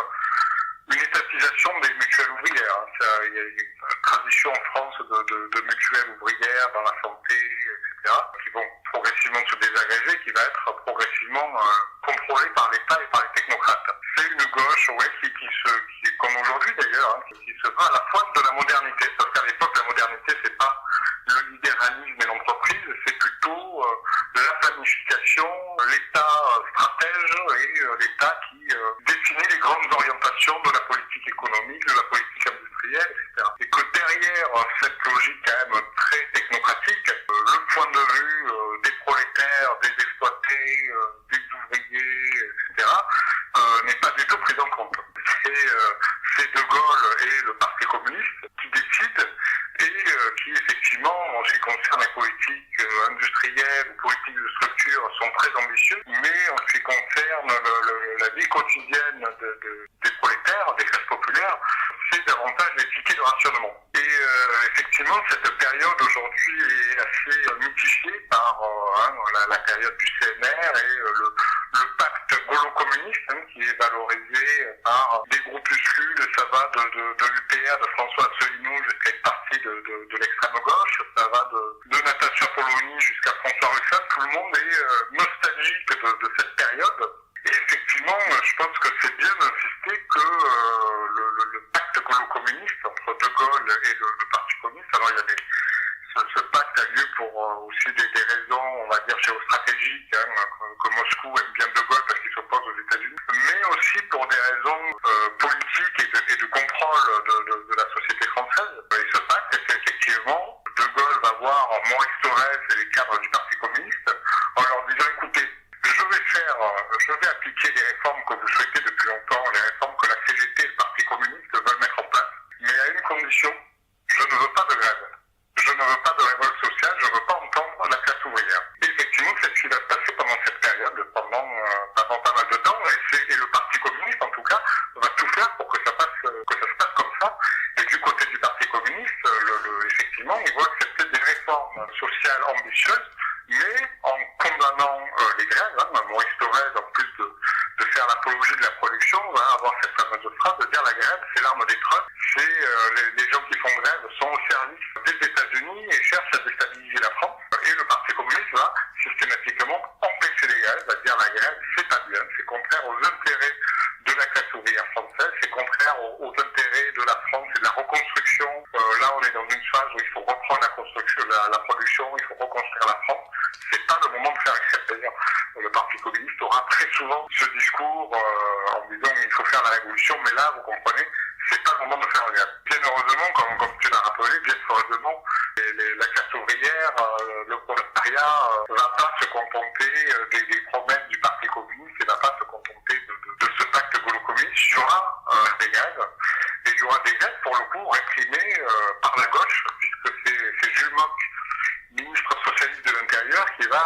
Speaker 4: une étatisation des mutuelles ouvrières. Il y a une tradition en France de mutuelles ouvrières dans la santé, etc., qui vont progressivement se désagréger, qui va être progressivement contrôlée par l'État et par les technocrates. C'est une gauche, qui comme aujourd'hui d'ailleurs, qui se veut à la fois de la modernité, parce qu'à l'époque, la modernité, c'est pas le libéralisme et l'entreprise, c'est plutôt de la planification, l'État stratège et l'État qui définit les grandes orientations de la politique économique, de la politique industrielle, etc. Et que derrière cette logique quand même très technocratique, le point de vue des prolétaires, des exploités, des ouvriers, etc., n'est pas du tout pris en compte. C'est De Gaulle et le Parti communiste qui décident et qui effectivement effectivement, en ce qui concerne les politiques industrielles ou politiques de structure, sont très ambitieux, mais en ce qui concerne la vie quotidienne des prolétaires, des classes populaires, c'est davantage les tickets de rationnement. Et effectivement, cette période aujourd'hui est assez mythifiée par la période du CNR et le pacte gaulo-communiste qui est valorisé par des groupuscules. Ça va de l'UPR de François Asselineau jusqu'à une partie de l'extrême gauche, ça va de Natacha Polony jusqu'à François Ruffin. Tout le monde est nostalgique de cette période. Et effectivement, je pense que c'est bien d'insister que le pacte gaulo-communiste entre De Gaulle et le Parti communiste, alors il y a ce pacte a lieu pour aussi des raisons, on va dire, géostratégiques, que Moscou aime bien De Gaulle parce qu'il s'oppose aux États-Unis, mais aussi pour des raisons politiques et de contrôle de la société française. Et ce pacte, c'est effectivement, De Gaulle va voir Maurice Thorez et les cadres du Parti communiste en leur disant, écoutez, je vais appliquer les réformes que vous souhaitez depuis longtemps, les réformes que la CGT et le Parti communiste veulent mettre en place. Mais à une condition, je ne veux pas de grève. Je ne veux pas de révolte sociale, je ne veux pas entendre la classe ouvrière. Et effectivement, c'est ce qui va se passer pendant cette période, pendant pas mal de temps, et le Parti communiste, en tout cas, va tout faire pour que ça se passe comme ça. Et du côté du Parti communiste, effectivement, ils vont accepter des réformes sociales ambitieuses, mais en condamnant les grèves. Maurice Thorez, en plus de faire l'apologie de la production, va avoir cette fameuse phrase de dire la grève, c'est l'arme des trucks, c'est les gens qui font grève sont au service des États-Unis et cherchent à déstabiliser la France. Et le Parti communiste va systématiquement empêcher les grèves, va dire la grève, c'est pas bien, c'est contraire aux intérêts de la classe ouvrière française, c'est contraire aux intérêts de la France et de la reconstruction. Là, on est dans une phase où il faut reprendre la construction, la production, il faut reconstruire la France. C'est pas le moment de faire accepter. Le Parti communiste aura très souvent ce discours en disant il faut faire la révolution, mais là, vous comprenez, c'est pas le moment de faire la grève. Bien heureusement, comme tu l'as rappelé, bien heureusement, la classe ouvrière, le prolétariat va pas se contenter des promesses du Parti communiste et va pas se contenter de ce pacte gaulo-communiste. Il y aura des grèves, et il y aura des grèves pour le coup réprimées par la gauche, puisque c'est Jules Mock, ministre socialiste de l'Intérieur, qui va,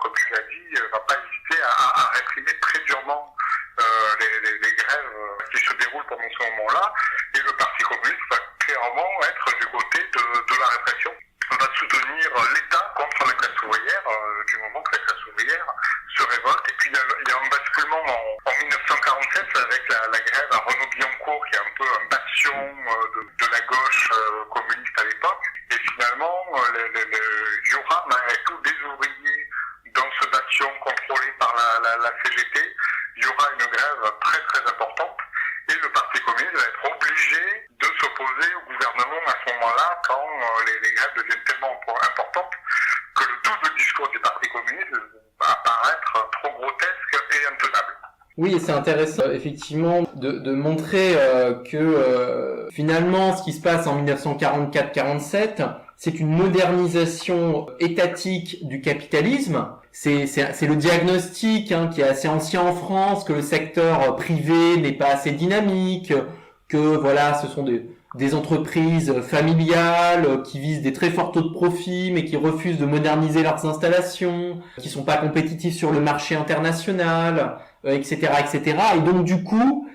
Speaker 4: comme tu l'as dit, va pas hésiter à réprimer très durement les grèves qui se déroulent pendant ce moment-là, et le Parti communiste va clairement être du côté de la répression, va soutenir l'État contre la classe ouvrière, du moment que la classe ouvrière se révolte. Et puis il y a un basculement en 1947 avec la grève à Renaud-Billancourt, qui est un peu un bastion de la gauche communiste à l'époque. Et finalement, il y aura malgré tout des ouvriers dans ce bastion contrôlé par la CGT. Il y aura une grève très très importante et le Parti communiste va être obligé de s'opposer au gouvernement à ce moment-là quand les grèves deviennent tellement importantes que le double discours du Parti communiste va apparaître trop grotesque et intenable.
Speaker 3: Oui, c'est intéressant effectivement de montrer que finalement ce qui se passe en 1944-47, c'est une modernisation étatique du capitalisme. C'est le diagnostic qui est assez ancien en France, que le secteur privé n'est pas assez dynamique, que voilà, ce sont des entreprises familiales qui visent des très forts taux de profit, mais qui refusent de moderniser leurs installations, qui sont pas compétitifs sur le marché international, etc., etc. Et donc du coup,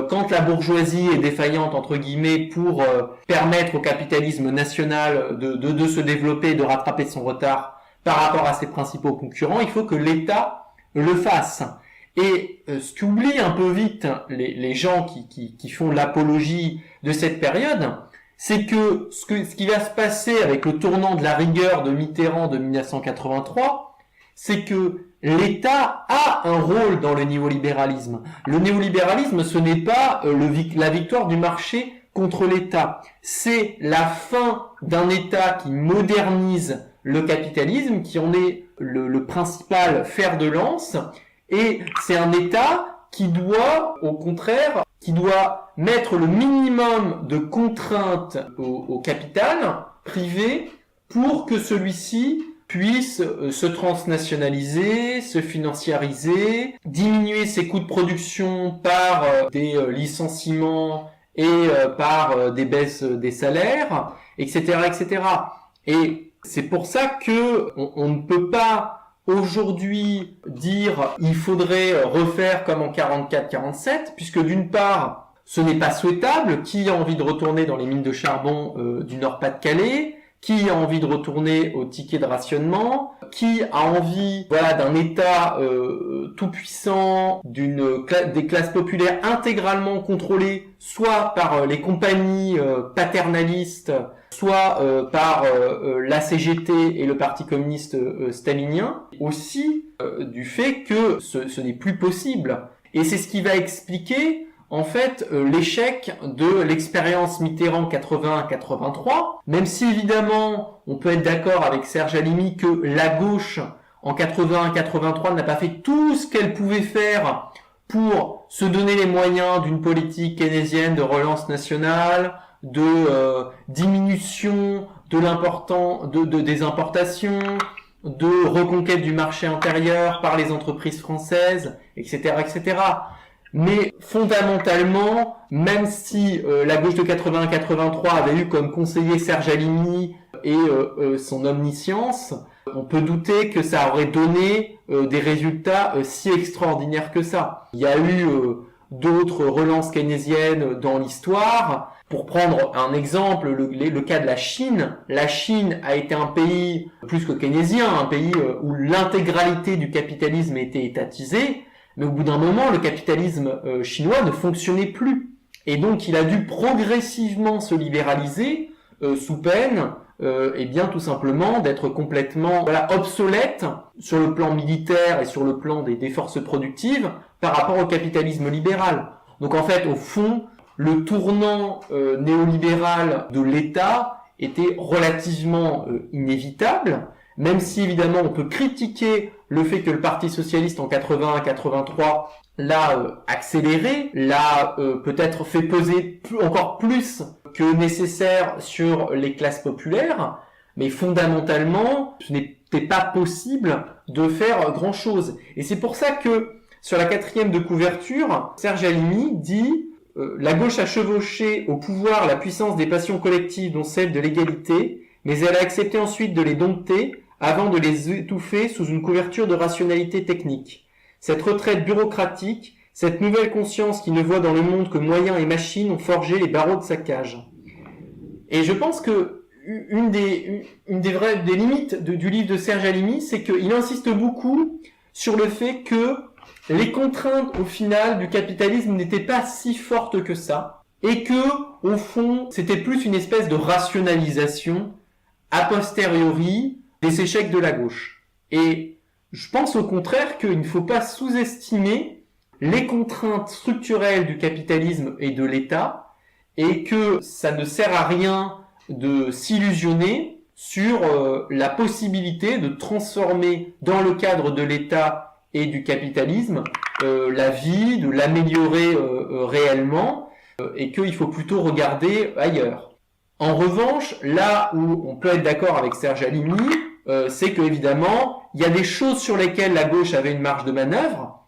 Speaker 3: quand la bourgeoisie est défaillante entre guillemets pour permettre au capitalisme national de se développer, de rattraper son retard par rapport à ses principaux concurrents, il faut que l'État le fasse. Et ce qu'oublient un peu vite les gens qui font l'apologie de cette période, c'est que ce qui va se passer avec le tournant de la rigueur de Mitterrand de 1983, c'est que l'État a un rôle dans le néolibéralisme. Le néolibéralisme, ce n'est pas la victoire du marché contre l'État. C'est la fin d'un État qui modernise le capitalisme, qui en est le principal fer de lance. Et c'est un État qui doit, au contraire, mettre le minimum de contraintes au capital privé pour que celui-ci puisse se transnationaliser, se financiariser, diminuer ses coûts de production par des licenciements et par des baisses des salaires, etc., etc. Et c'est pour ça que on ne peut pas aujourd'hui dire il faudrait refaire comme en 44-47, puisque d'une part, ce n'est pas souhaitable. Qui a envie de retourner dans les mines de charbon du Nord-Pas-de-Calais ? Qui a envie de retourner au ticket de rationnement? Qui a envie, d'un État tout puissant, des classes populaires intégralement contrôlées, soit par les compagnies paternalistes, soit par la CGT et le Parti communiste stalinien, aussi du fait que ce n'est plus possible. Et c'est ce qui va expliquer en fait l'échec de l'expérience Mitterrand 81-83, même si évidemment on peut être d'accord avec Serge Halimi que la gauche en 81-83 n'a pas fait tout ce qu'elle pouvait faire pour se donner les moyens d'une politique keynésienne de relance nationale, de diminution des importations, de reconquête du marché intérieur par les entreprises françaises, etc., etc. Mais fondamentalement, même si la gauche de 81-83 avait eu comme conseiller Serge Halimi et son omniscience, on peut douter que ça aurait donné des résultats si extraordinaires que ça. Il y a eu d'autres relances keynésiennes dans l'histoire. Pour prendre un exemple, le cas de la Chine a été un pays plus que keynésien, un pays où l'intégralité du capitalisme était étatisée. Mais au bout d'un moment, le capitalisme chinois ne fonctionnait plus. Et donc, il a dû progressivement se libéraliser sous peine, tout simplement, d'être complètement obsolète sur le plan militaire et sur le plan des forces productives par rapport au capitalisme libéral. Donc, en fait, au fond, le tournant néolibéral de l'État était relativement inévitable, même si évidemment on peut critiquer le fait que le Parti socialiste en 81-83 l'a accéléré, l'a peut-être fait peser encore plus que nécessaire sur les classes populaires, mais fondamentalement, ce n'était pas possible de faire grand-chose. Et c'est pour ça que, sur la 4e de couverture, Serge Halimi dit « La gauche a chevauché au pouvoir la puissance des passions collectives dont celle de l'égalité, mais elle a accepté ensuite de les dompter avant de les étouffer sous une couverture de rationalité technique. Cette retraite bureaucratique, cette nouvelle conscience qui ne voit dans le monde que moyens et machines ont forgé les barreaux de sa cage. » Et je pense que une des limites du livre de Serge Halimi, c'est qu'il insiste beaucoup sur le fait que les contraintes au final du capitalisme n'étaient pas si fortes que ça, et que au fond c'était plus une espèce de rationalisation a posteriori des échecs de la gauche. Et je pense au contraire qu'il ne faut pas sous-estimer les contraintes structurelles du capitalisme et de l'État, et que ça ne sert à rien de s'illusionner sur la possibilité de transformer dans le cadre de l'État et du capitalisme la vie, de l'améliorer réellement, et qu'il faut plutôt regarder ailleurs. En revanche, là où on peut être d'accord avec Serge Halimi, c'est que évidemment, il y a des choses sur lesquelles la gauche avait une marge de manœuvre,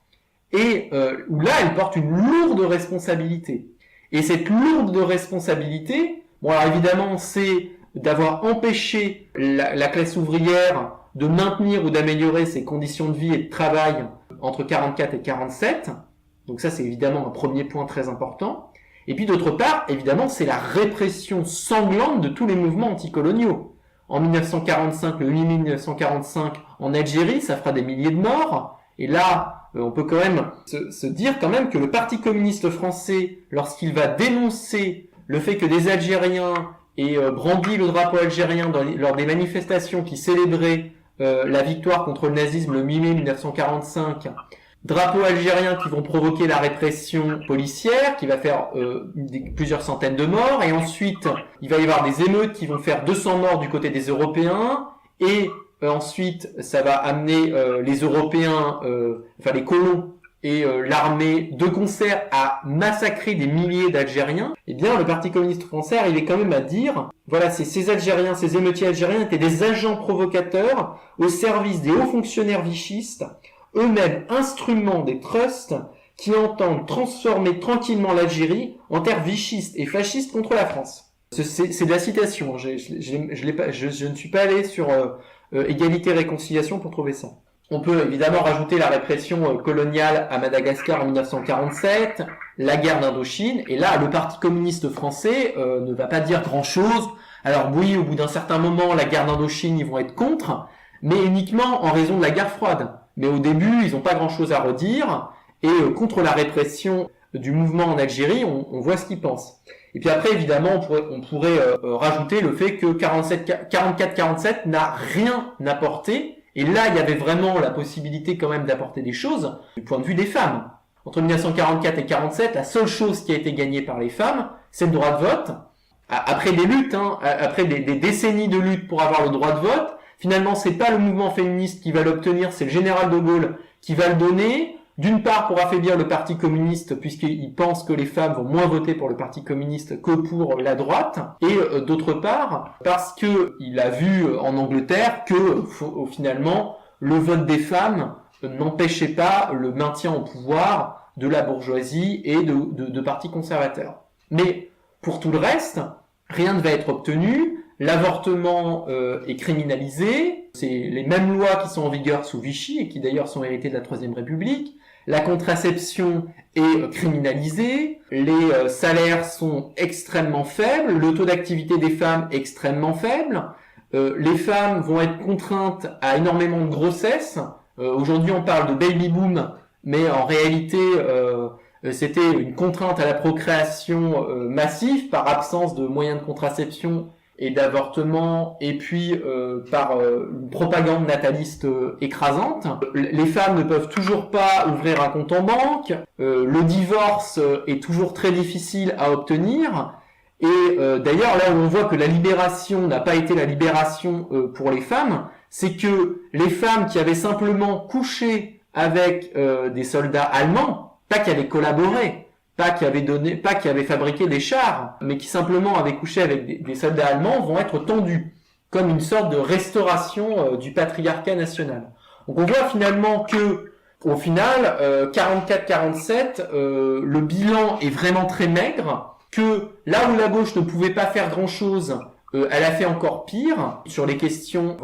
Speaker 3: et où là, elle porte une lourde responsabilité. Et cette lourde responsabilité, alors évidemment, c'est d'avoir empêché la classe ouvrière de maintenir ou d'améliorer ses conditions de vie et de travail entre 44 et 47. Donc ça, c'est évidemment un premier point très important. Et puis d'autre part, évidemment, c'est la répression sanglante de tous les mouvements anticoloniaux. En 1945, le 8 mai 1945, en Algérie, ça fera des milliers de morts. Et là, on peut quand même se dire quand même que le Parti communiste français, lorsqu'il va dénoncer le fait que des Algériens aient brandi le drapeau algérien lors des manifestations qui célébraient la victoire contre le nazisme le 8 mai 1945, drapeaux algériens qui vont provoquer la répression policière, qui va faire plusieurs centaines de morts, et ensuite il va y avoir des émeutes qui vont faire 200 morts du côté des Européens, et ensuite ça va amener les Européens, les colons et l'armée de concert à massacrer des milliers d'Algériens. Eh bien, le Parti communiste français arrivait quand même à dire, voilà, ces Algériens, ces émeutiers algériens étaient des agents provocateurs au service des hauts fonctionnaires vichistes, eux-mêmes instruments des trusts qui entendent transformer tranquillement l'Algérie en terre vichiste et fasciste contre la France. C'est de la citation. Je ne suis pas allé sur égalité réconciliation pour trouver ça. On peut évidemment rajouter la répression coloniale à Madagascar en 1947, la guerre d'Indochine, et là le Parti communiste français ne va pas dire grand-chose. Alors oui, au bout d'un certain moment, la guerre d'Indochine, ils vont être contre, mais uniquement en raison de la guerre froide. Mais au début, ils n'ont pas grand-chose à redire, et contre la répression du mouvement en Algérie, on voit ce qu'ils pensent. Et puis après, évidemment, on pourrait rajouter le fait que 44-47 n'a rien apporté. Et là, il y avait vraiment la possibilité quand même d'apporter des choses du point de vue des femmes. Entre 1944 et 47, la seule chose qui a été gagnée par les femmes, c'est le droit de vote. Après des luttes, après des décennies de lutte pour avoir le droit de vote, finalement, c'est pas le mouvement féministe qui va l'obtenir, c'est le général de Gaulle qui va le donner. D'une part, pour affaiblir le Parti communiste, puisqu'il pense que les femmes vont moins voter pour le Parti communiste que pour la droite, et d'autre part, parce que il a vu en Angleterre que finalement, le vote des femmes n'empêchait pas le maintien au pouvoir de la bourgeoisie et de partis conservateurs. Mais pour tout le reste, rien ne va être obtenu. L'avortement est criminalisé. C'est les mêmes lois qui sont en vigueur sous Vichy et qui d'ailleurs sont héritées de la Troisième République. La contraception est criminalisée, les salaires sont extrêmement faibles, le taux d'activité des femmes est extrêmement faible, les femmes vont être contraintes à énormément de grossesses. Aujourd'hui on parle de baby boom, mais en réalité c'était une contrainte à la procréation massive par absence de moyens de contraception et d'avortement, et puis par une propagande nataliste écrasante. Les femmes ne peuvent toujours pas ouvrir un compte en banque, le divorce est toujours très difficile à obtenir, et d'ailleurs là où on voit que la libération n'a pas été la libération pour les femmes, c'est que les femmes qui avaient simplement couché avec des soldats allemands, pas qui avaient collaboré, pas qui avaient fabriqué des chars, mais qui simplement avaient couché avec des soldats allemands, vont être tendues, comme une sorte de restauration du patriarcat national. Donc on voit finalement que, au final, 44-47, le bilan est vraiment très maigre, que là où la gauche ne pouvait pas faire grand-chose, elle a fait encore pire sur les questions,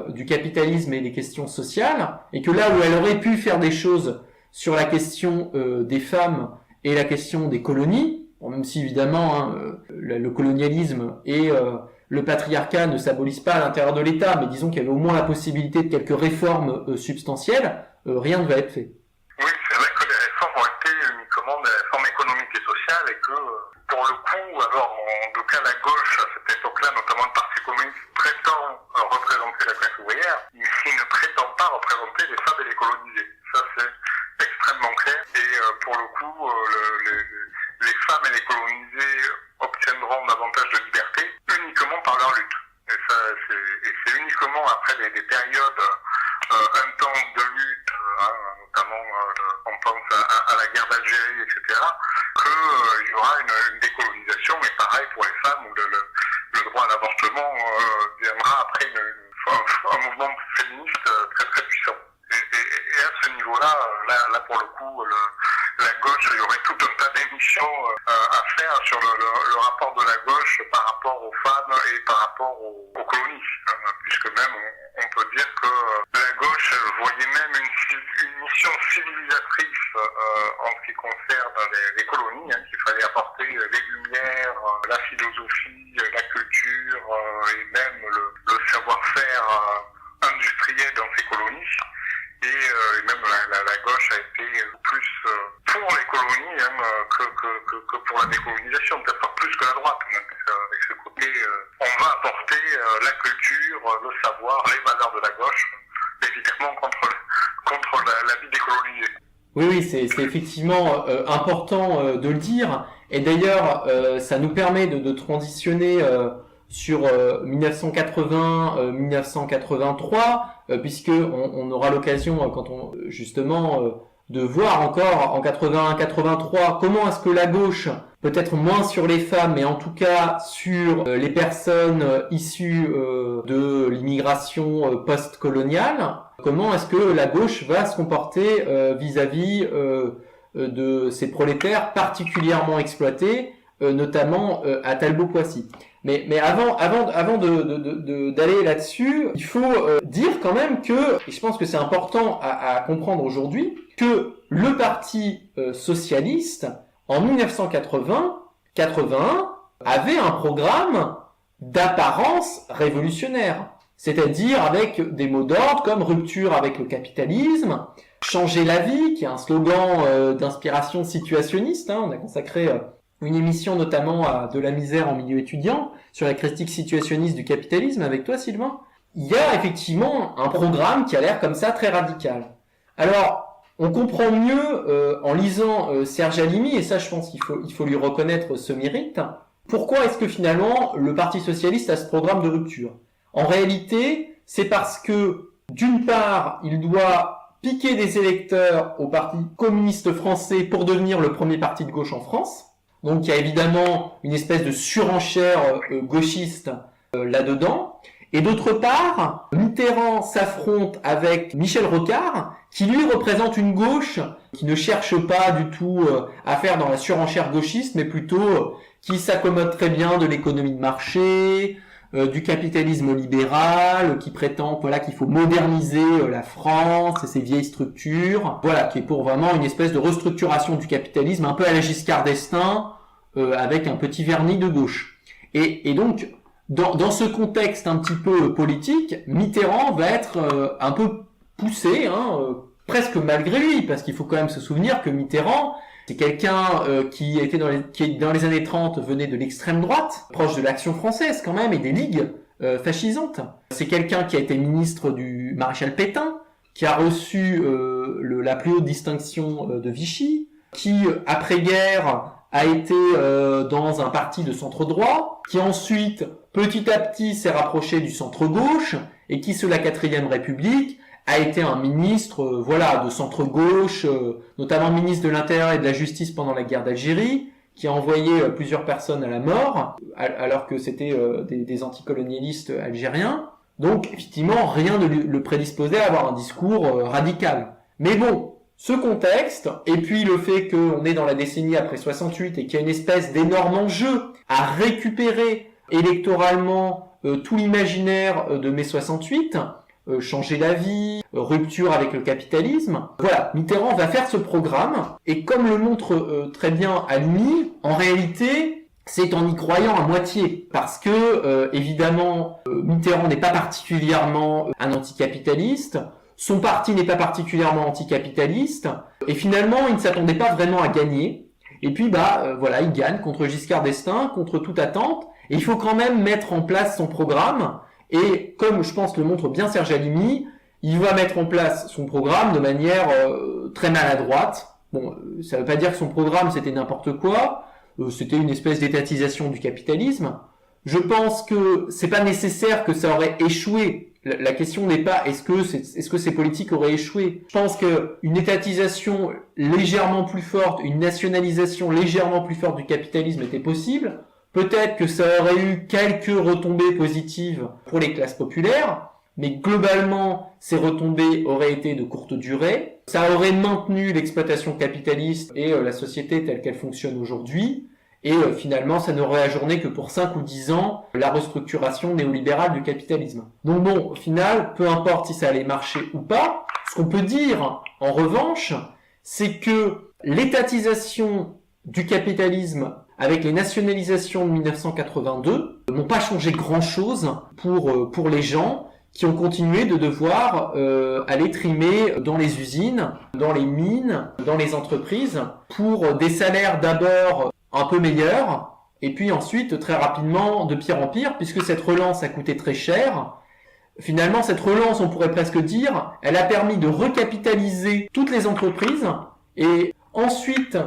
Speaker 3: du capitalisme et des questions sociales, et que là où elle aurait pu faire des choses sur la question des femmes et la question des colonies, bon, même si évidemment le colonialisme et le patriarcat ne s'abolissent pas à l'intérieur de l'État, mais disons qu'il y avait au moins la possibilité de quelques réformes substantielles, rien ne va être fait.
Speaker 4: Oui, c'est vrai que les réformes ont été uniquement des réformes économiques et sociales, et que pour le coup, alors en tout cas la gauche à cette époque-là, notamment le Parti communiste, prétend représenter la classe ouvrière, il ne prétend pas représenter les femmes et les colonisés. Ça c'est extrêmement clair, et pour le coup, les femmes et les colonisés obtiendront davantage de liberté uniquement par leur lutte. Et c'est uniquement après des périodes intenses de lutte, notamment on pense à la guerre d'Algérie, etc., qu'il y aura une décolonisation, mais pareil pour les femmes, où le droit à l'avortement viendra après un mouvement féministe très très puissant. Et à ce niveau-là, là pour le coup, la gauche, il y aurait tout un tas d'émissions à faire sur le rapport de la gauche par rapport aux femmes et par rapport aux colonies, puisque même on peut dire que la gauche voyait même une mission civilisatrice en ce qui concerne les colonies, qu'il fallait apporter les lumières, la philosophie, la culture et même le savoir-faire industriel dans ces colonies. Et même la gauche a été plus pour les colonies que pour la décolonisation, peut-être pas plus que la droite, avec ce côté on va apporter la culture, le savoir, les valeurs de la gauche, évidemment contre la vie décolonisée.
Speaker 3: Oui, c'est effectivement important de le dire, et d'ailleurs ça nous permet de transitionner sur 1980-1983, puisque on aura l'occasion de voir encore en 81-83 comment est-ce que la gauche, peut-être moins sur les femmes, mais en tout cas sur les personnes issues de l'immigration post-coloniale, comment est-ce que la gauche va se comporter vis-à-vis de ces prolétaires particulièrement exploités notamment à Talbot-Poissy. Mais avant d'aller là-dessus, il faut dire quand même que, et je pense que c'est important à comprendre aujourd'hui, que le Parti socialiste, en 1981, avait un programme d'apparence révolutionnaire. C'est-à-dire avec des mots d'ordre comme rupture avec le capitalisme, changer la vie, qui est un slogan d'inspiration situationniste. On a consacré une émission notamment à De la misère en milieu étudiant, sur la critique situationniste du capitalisme avec toi, Sylvain. Il y a effectivement un programme qui a l'air comme ça très radical. Alors, on comprend mieux en lisant Serge Halimi, et ça je pense qu'il faut lui reconnaître ce mérite, pourquoi est-ce que finalement le Parti socialiste a ce programme de rupture. En réalité, c'est parce que, d'une part, il doit piquer des électeurs au Parti communiste français pour devenir le premier parti de gauche en France. Donc il y a évidemment une espèce de surenchère gauchiste là-dedans. Et d'autre part, Mitterrand s'affronte avec Michel Rocard, qui lui représente une gauche qui ne cherche pas du tout à faire dans la surenchère gauchiste, mais plutôt qui s'accommode très bien de l'économie de marché, du capitalisme libéral, qui prétend qu'il faut moderniser la France et ses vieilles structures, qui est pour vraiment une espèce de restructuration du capitalisme, un peu à la Giscard d'Estaing, avec un petit vernis de gauche. Et donc, dans ce contexte un petit peu politique, Mitterrand va être un peu poussé, presque malgré lui, parce qu'il faut quand même se souvenir que Mitterrand, c'est quelqu'un qui dans les années 30 venait de l'extrême droite, proche de l'Action française quand même, et des ligues fascisantes. C'est quelqu'un qui a été ministre du maréchal Pétain, qui a reçu la plus haute distinction de Vichy, qui, après-guerre, a été dans un parti de centre-droit, qui ensuite, petit à petit, s'est rapproché du centre-gauche, et qui, sous la 4e République, a été un ministre de centre-gauche, notamment ministre de l'Intérieur et de la Justice pendant la guerre d'Algérie, qui a envoyé plusieurs personnes à la mort, alors que c'était des anticolonialistes algériens. Donc, effectivement, rien ne le prédisposait à avoir un discours radical. Mais bon, ce contexte, et puis le fait qu'on est dans la décennie après 68 et qu'il y a une espèce d'énorme enjeu à récupérer électoralement tout l'imaginaire de mai 68, changer la vie, rupture avec le capitalisme. Mitterrand va faire ce programme, et comme le montre très bien Halimi, en réalité, c'est en y croyant à moitié, parce que, évidemment, Mitterrand n'est pas particulièrement un anticapitaliste, son parti n'est pas particulièrement anticapitaliste, et finalement, il ne s'attendait pas vraiment à gagner, et puis il gagne contre Giscard d'Estaing, contre toute attente, et il faut quand même mettre en place son programme. Et comme je pense le montre bien Serge Halimi, il va mettre en place son programme de manière très maladroite. Bon, ça veut pas dire que son programme c'était n'importe quoi, c'était une espèce d'étatisation du capitalisme. Je pense que c'est pas nécessaire que ça aurait échoué. La question n'est pas est-ce que ces politiques auraient échoué. Je pense que une étatisation légèrement plus forte, une nationalisation légèrement plus forte du capitalisme était possible. Peut-être que ça aurait eu quelques retombées positives pour les classes populaires, mais globalement, ces retombées auraient été de courte durée. Ça aurait maintenu l'exploitation capitaliste et la société telle qu'elle fonctionne aujourd'hui. Et finalement, ça n'aurait ajourné que pour 5 ou 10 ans la restructuration néolibérale du capitalisme. Donc bon, au final, peu importe si ça allait marcher ou pas, ce qu'on peut dire, en revanche, c'est que l'étatisation du capitalisme avec les nationalisations de 1982 n'ont pas changé grand-chose pour les gens qui ont continué de devoir aller trimer dans les usines, dans les mines, dans les entreprises, pour des salaires d'abord un peu meilleurs, et puis ensuite très rapidement de pire en pire, puisque cette relance a coûté très cher. Finalement, cette relance, on pourrait presque dire, elle a permis de recapitaliser toutes les entreprises, et ensuite,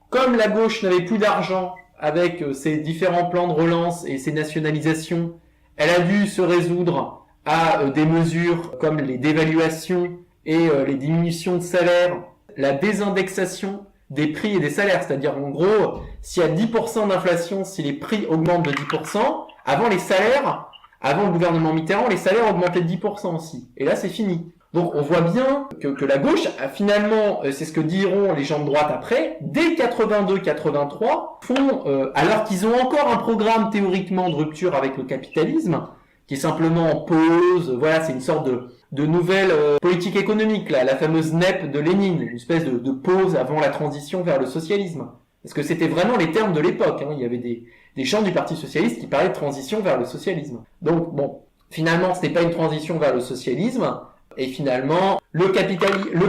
Speaker 3: comme la gauche n'avait plus d'argent avec ses différents plans de relance et ses nationalisations, elle a dû se résoudre à des mesures comme les dévaluations et les diminutions de salaire, la désindexation des prix et des salaires, c'est-à-dire en gros, s'il y a 10% d'inflation, si les prix augmentent de 10%, avant le gouvernement Mitterrand, les salaires augmentaient de 10% aussi. Et là, c'est fini. Donc on voit bien que la gauche a finalement, c'est ce que diront les gens de droite après, dès 82-83, font, alors qu'ils ont encore un programme théoriquement de rupture avec le capitalisme, qui est simplement en pause, voilà, c'est une sorte de nouvelle politique économique, là, la fameuse NEP de Lénine, une espèce de pause avant la transition vers le socialisme. Parce que c'était vraiment les termes de l'époque, hein. Il y avait des gens du Parti socialiste qui parlaient de transition vers le socialisme. Donc bon, finalement ce n'est pas une transition vers le socialisme, et finalement le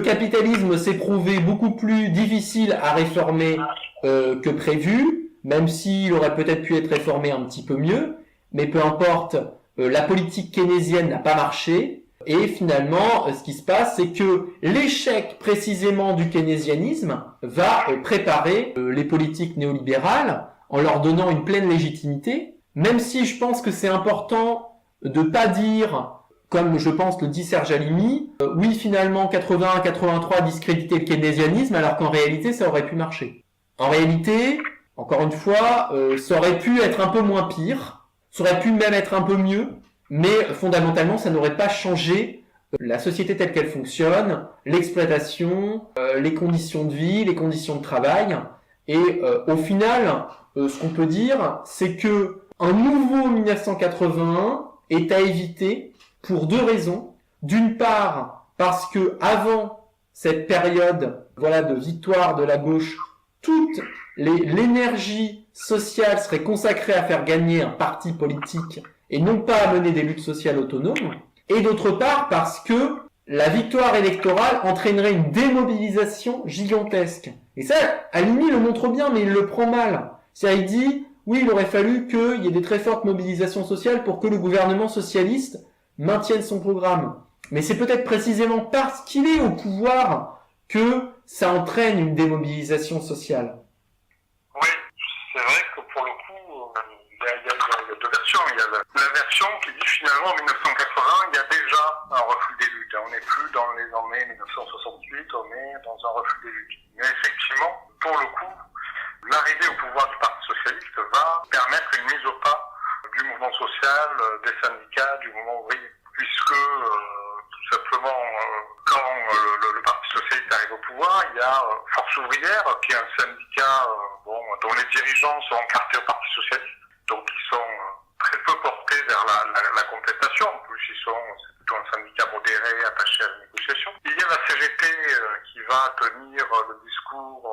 Speaker 3: capitalisme s'est prouvé beaucoup plus difficile à réformer que prévu, même s'il aurait peut-être pu être réformé un petit peu mieux, mais peu importe, la politique keynésienne n'a pas marché, et finalement ce qui se passe c'est que l'échec précisément du keynésianisme va préparer les politiques néolibérales en leur donnant une pleine légitimité, même si je pense que c'est important de pas dire, comme je pense le dit Serge Halimi, oui finalement 81-83 discréditer le keynésianisme alors qu'en réalité ça aurait pu marcher. En réalité, encore une fois, ça aurait pu être un peu moins pire, ça aurait pu même être un peu mieux, mais fondamentalement ça n'aurait pas changé la société telle qu'elle fonctionne, l'exploitation, les conditions de vie, les conditions de travail, et au final, ce qu'on peut dire, c'est que un nouveau 1981 est à éviter pour deux raisons. D'une part, parce que avant cette période, voilà, de victoire de la gauche, toute l'énergie sociale serait consacrée à faire gagner un parti politique et non pas à mener des luttes sociales autonomes. Et d'autre part, parce que la victoire électorale entraînerait une démobilisation gigantesque. Et ça, Halimi le montre bien, mais il le prend mal. C'est-à-dire, il dit, oui, il aurait fallu qu'il y ait des très fortes mobilisations sociales pour que le gouvernement socialiste maintienne son programme. Mais c'est peut-être précisément parce qu'il est au pouvoir que ça entraîne une démobilisation sociale.
Speaker 4: Oui, c'est vrai que pour le coup, il y a deux versions. Il y a la version qui dit finalement en 1980, il y a déjà un refus des luttes. On n'est plus dans les années 1968, on est dans un refus des luttes. Mais effectivement, pour le coup, l'arrivée au pouvoir du Parti socialiste va permettre une mise au pas du mouvement social, des syndicats, du mouvement ouvrier. Puisque, tout simplement, quand le Parti socialiste arrive au pouvoir, il y a Force ouvrière, qui est un syndicat dont les dirigeants sont encartés au Parti socialiste, donc ils sont très peu portés vers la contestation. En plus, c'est plutôt un syndicat modéré, attaché à la négociation. Il y a la CGT qui va tenir le discours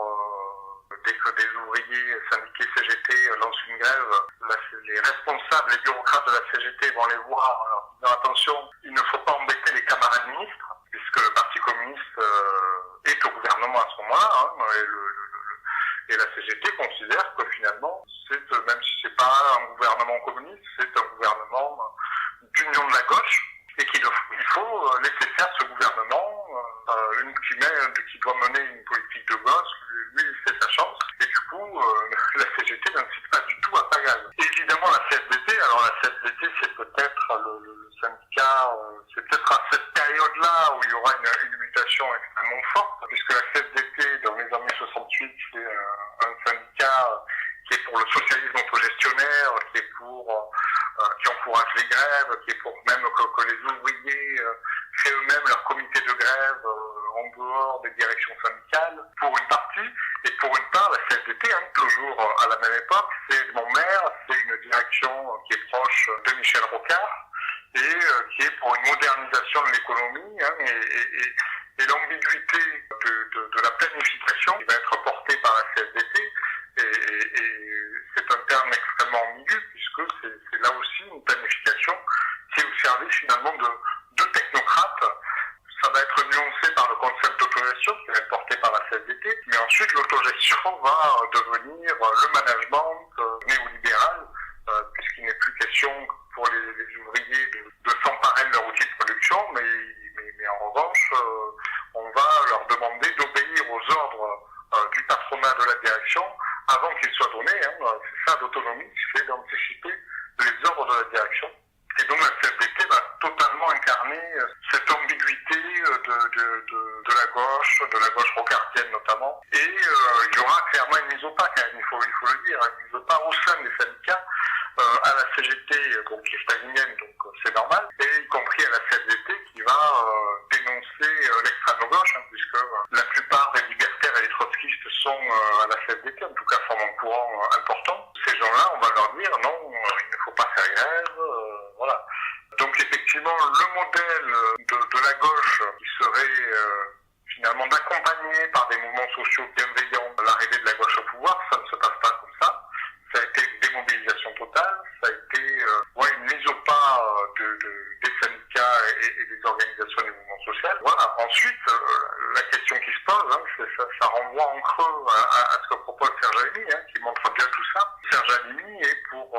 Speaker 4: dès que des ouvriers syndiqués CGT lancent une grève, les responsables, les bureaucrates de la CGT vont les voir en leur disant attention, il ne faut pas embêter les camarades ministres, puisque le Parti communiste est au gouvernement à ce moment-là, hein, et la CGT considère que finalement, même si c'est pas un gouvernement communiste, c'est un gouvernement d'union de la gauche, et qu'il faut laisser faire ce gouvernement, qui doit mener une politique de gauche, lui il fait sa chance, et du coup la CGT n'incite pas du tout à Pagaz. Évidemment la CFDT, alors la CFDT c'est peut-être le syndicat, c'est peut-être à cette période-là où il y aura une mutation extrêmement forte, puisque la CFDT dans les années 68 c'est un syndicat qui est pour le socialisme autogestionnaire, qui encourage les grèves, qui est pour même que les ouvriers créent eux-mêmes leur comité de grève en dehors des directions syndicales, pour une partie, et pour une part, la CFDT, toujours à la même époque, c'est mon maire, c'est une direction qui est proche de Michel Rocard, et qui est pour une modernisation de l'économie, et l'ambiguïté de la planification qui va être portée par la CFDT, et c'est un terme extrêmement ambigu, puisque c'est là aussi une planification qui est au service finalement de technocrates. Ça va être nuancé par le concept d'autogestion qui va être porté par la CFDT, mais ensuite l'autogestion va devenir le management néolibéral, puisqu'il n'est plus question pour les ouvriers de s'emparer de leur outil de production, mais en revanche, on va leur demander d'obéir aux ordres du patronat de la direction avant qu'ils soient donnés. C'est ça l'autonomie, c'est d'anticiper les ordres de la direction. Et donc la CFDT va totalement incarner cette ambiguïté de la gauche rocardienne notamment. Et il y aura clairement une mise au pas quand même, il faut le dire, une mise au pas au sein des syndicats, à la CGT, qui est stalinienne, donc c'est normal, et y compris à la CFDT qui va dénoncer effectivement le modèle de la gauche qui serait finalement d'accompagner par des mouvements sociaux bienveillants l'arrivée de la gauche au pouvoir, ça ne se passe pas comme ça. Ça a été une démobilisation totale, ça a été une mise au pas des syndicats et des organisations du mouvement social. Voilà. Ensuite, la question qui se pose, ça renvoie en creux à ce que propose Serge Halimi, qui montre bien tout ça. Serge Halimi est pour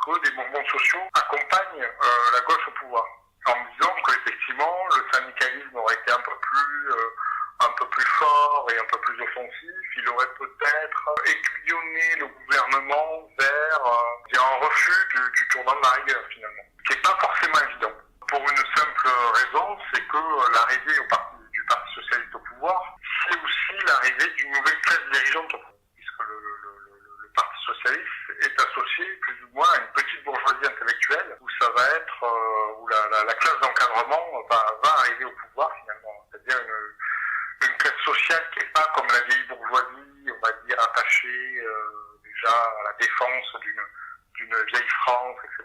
Speaker 4: que des mouvements sociaux accompagnent la gauche au pouvoir, en disant qu'effectivement le syndicalisme aurait été un peu plus fort et un peu plus offensif, il aurait peut-être aiguillonné le gouvernement vers un refus du tournant de la rigueur finalement, ce qui n'est pas forcément évident. Pour une simple raison, c'est que l'arrivée du Parti socialiste au pouvoir, c'est aussi l'arrivée d'une nouvelle classe dirigeante au pouvoir, puisque le Parti socialiste est associé plus ou moins à une petite bourgeoisie intellectuelle, où ça va être, où la classe d'encadrement va arriver au pouvoir finalement, c'est-à-dire une classe sociale qui n'est pas comme la vieille bourgeoisie, on va dire attachée déjà à la défense d'une vieille France, etc.,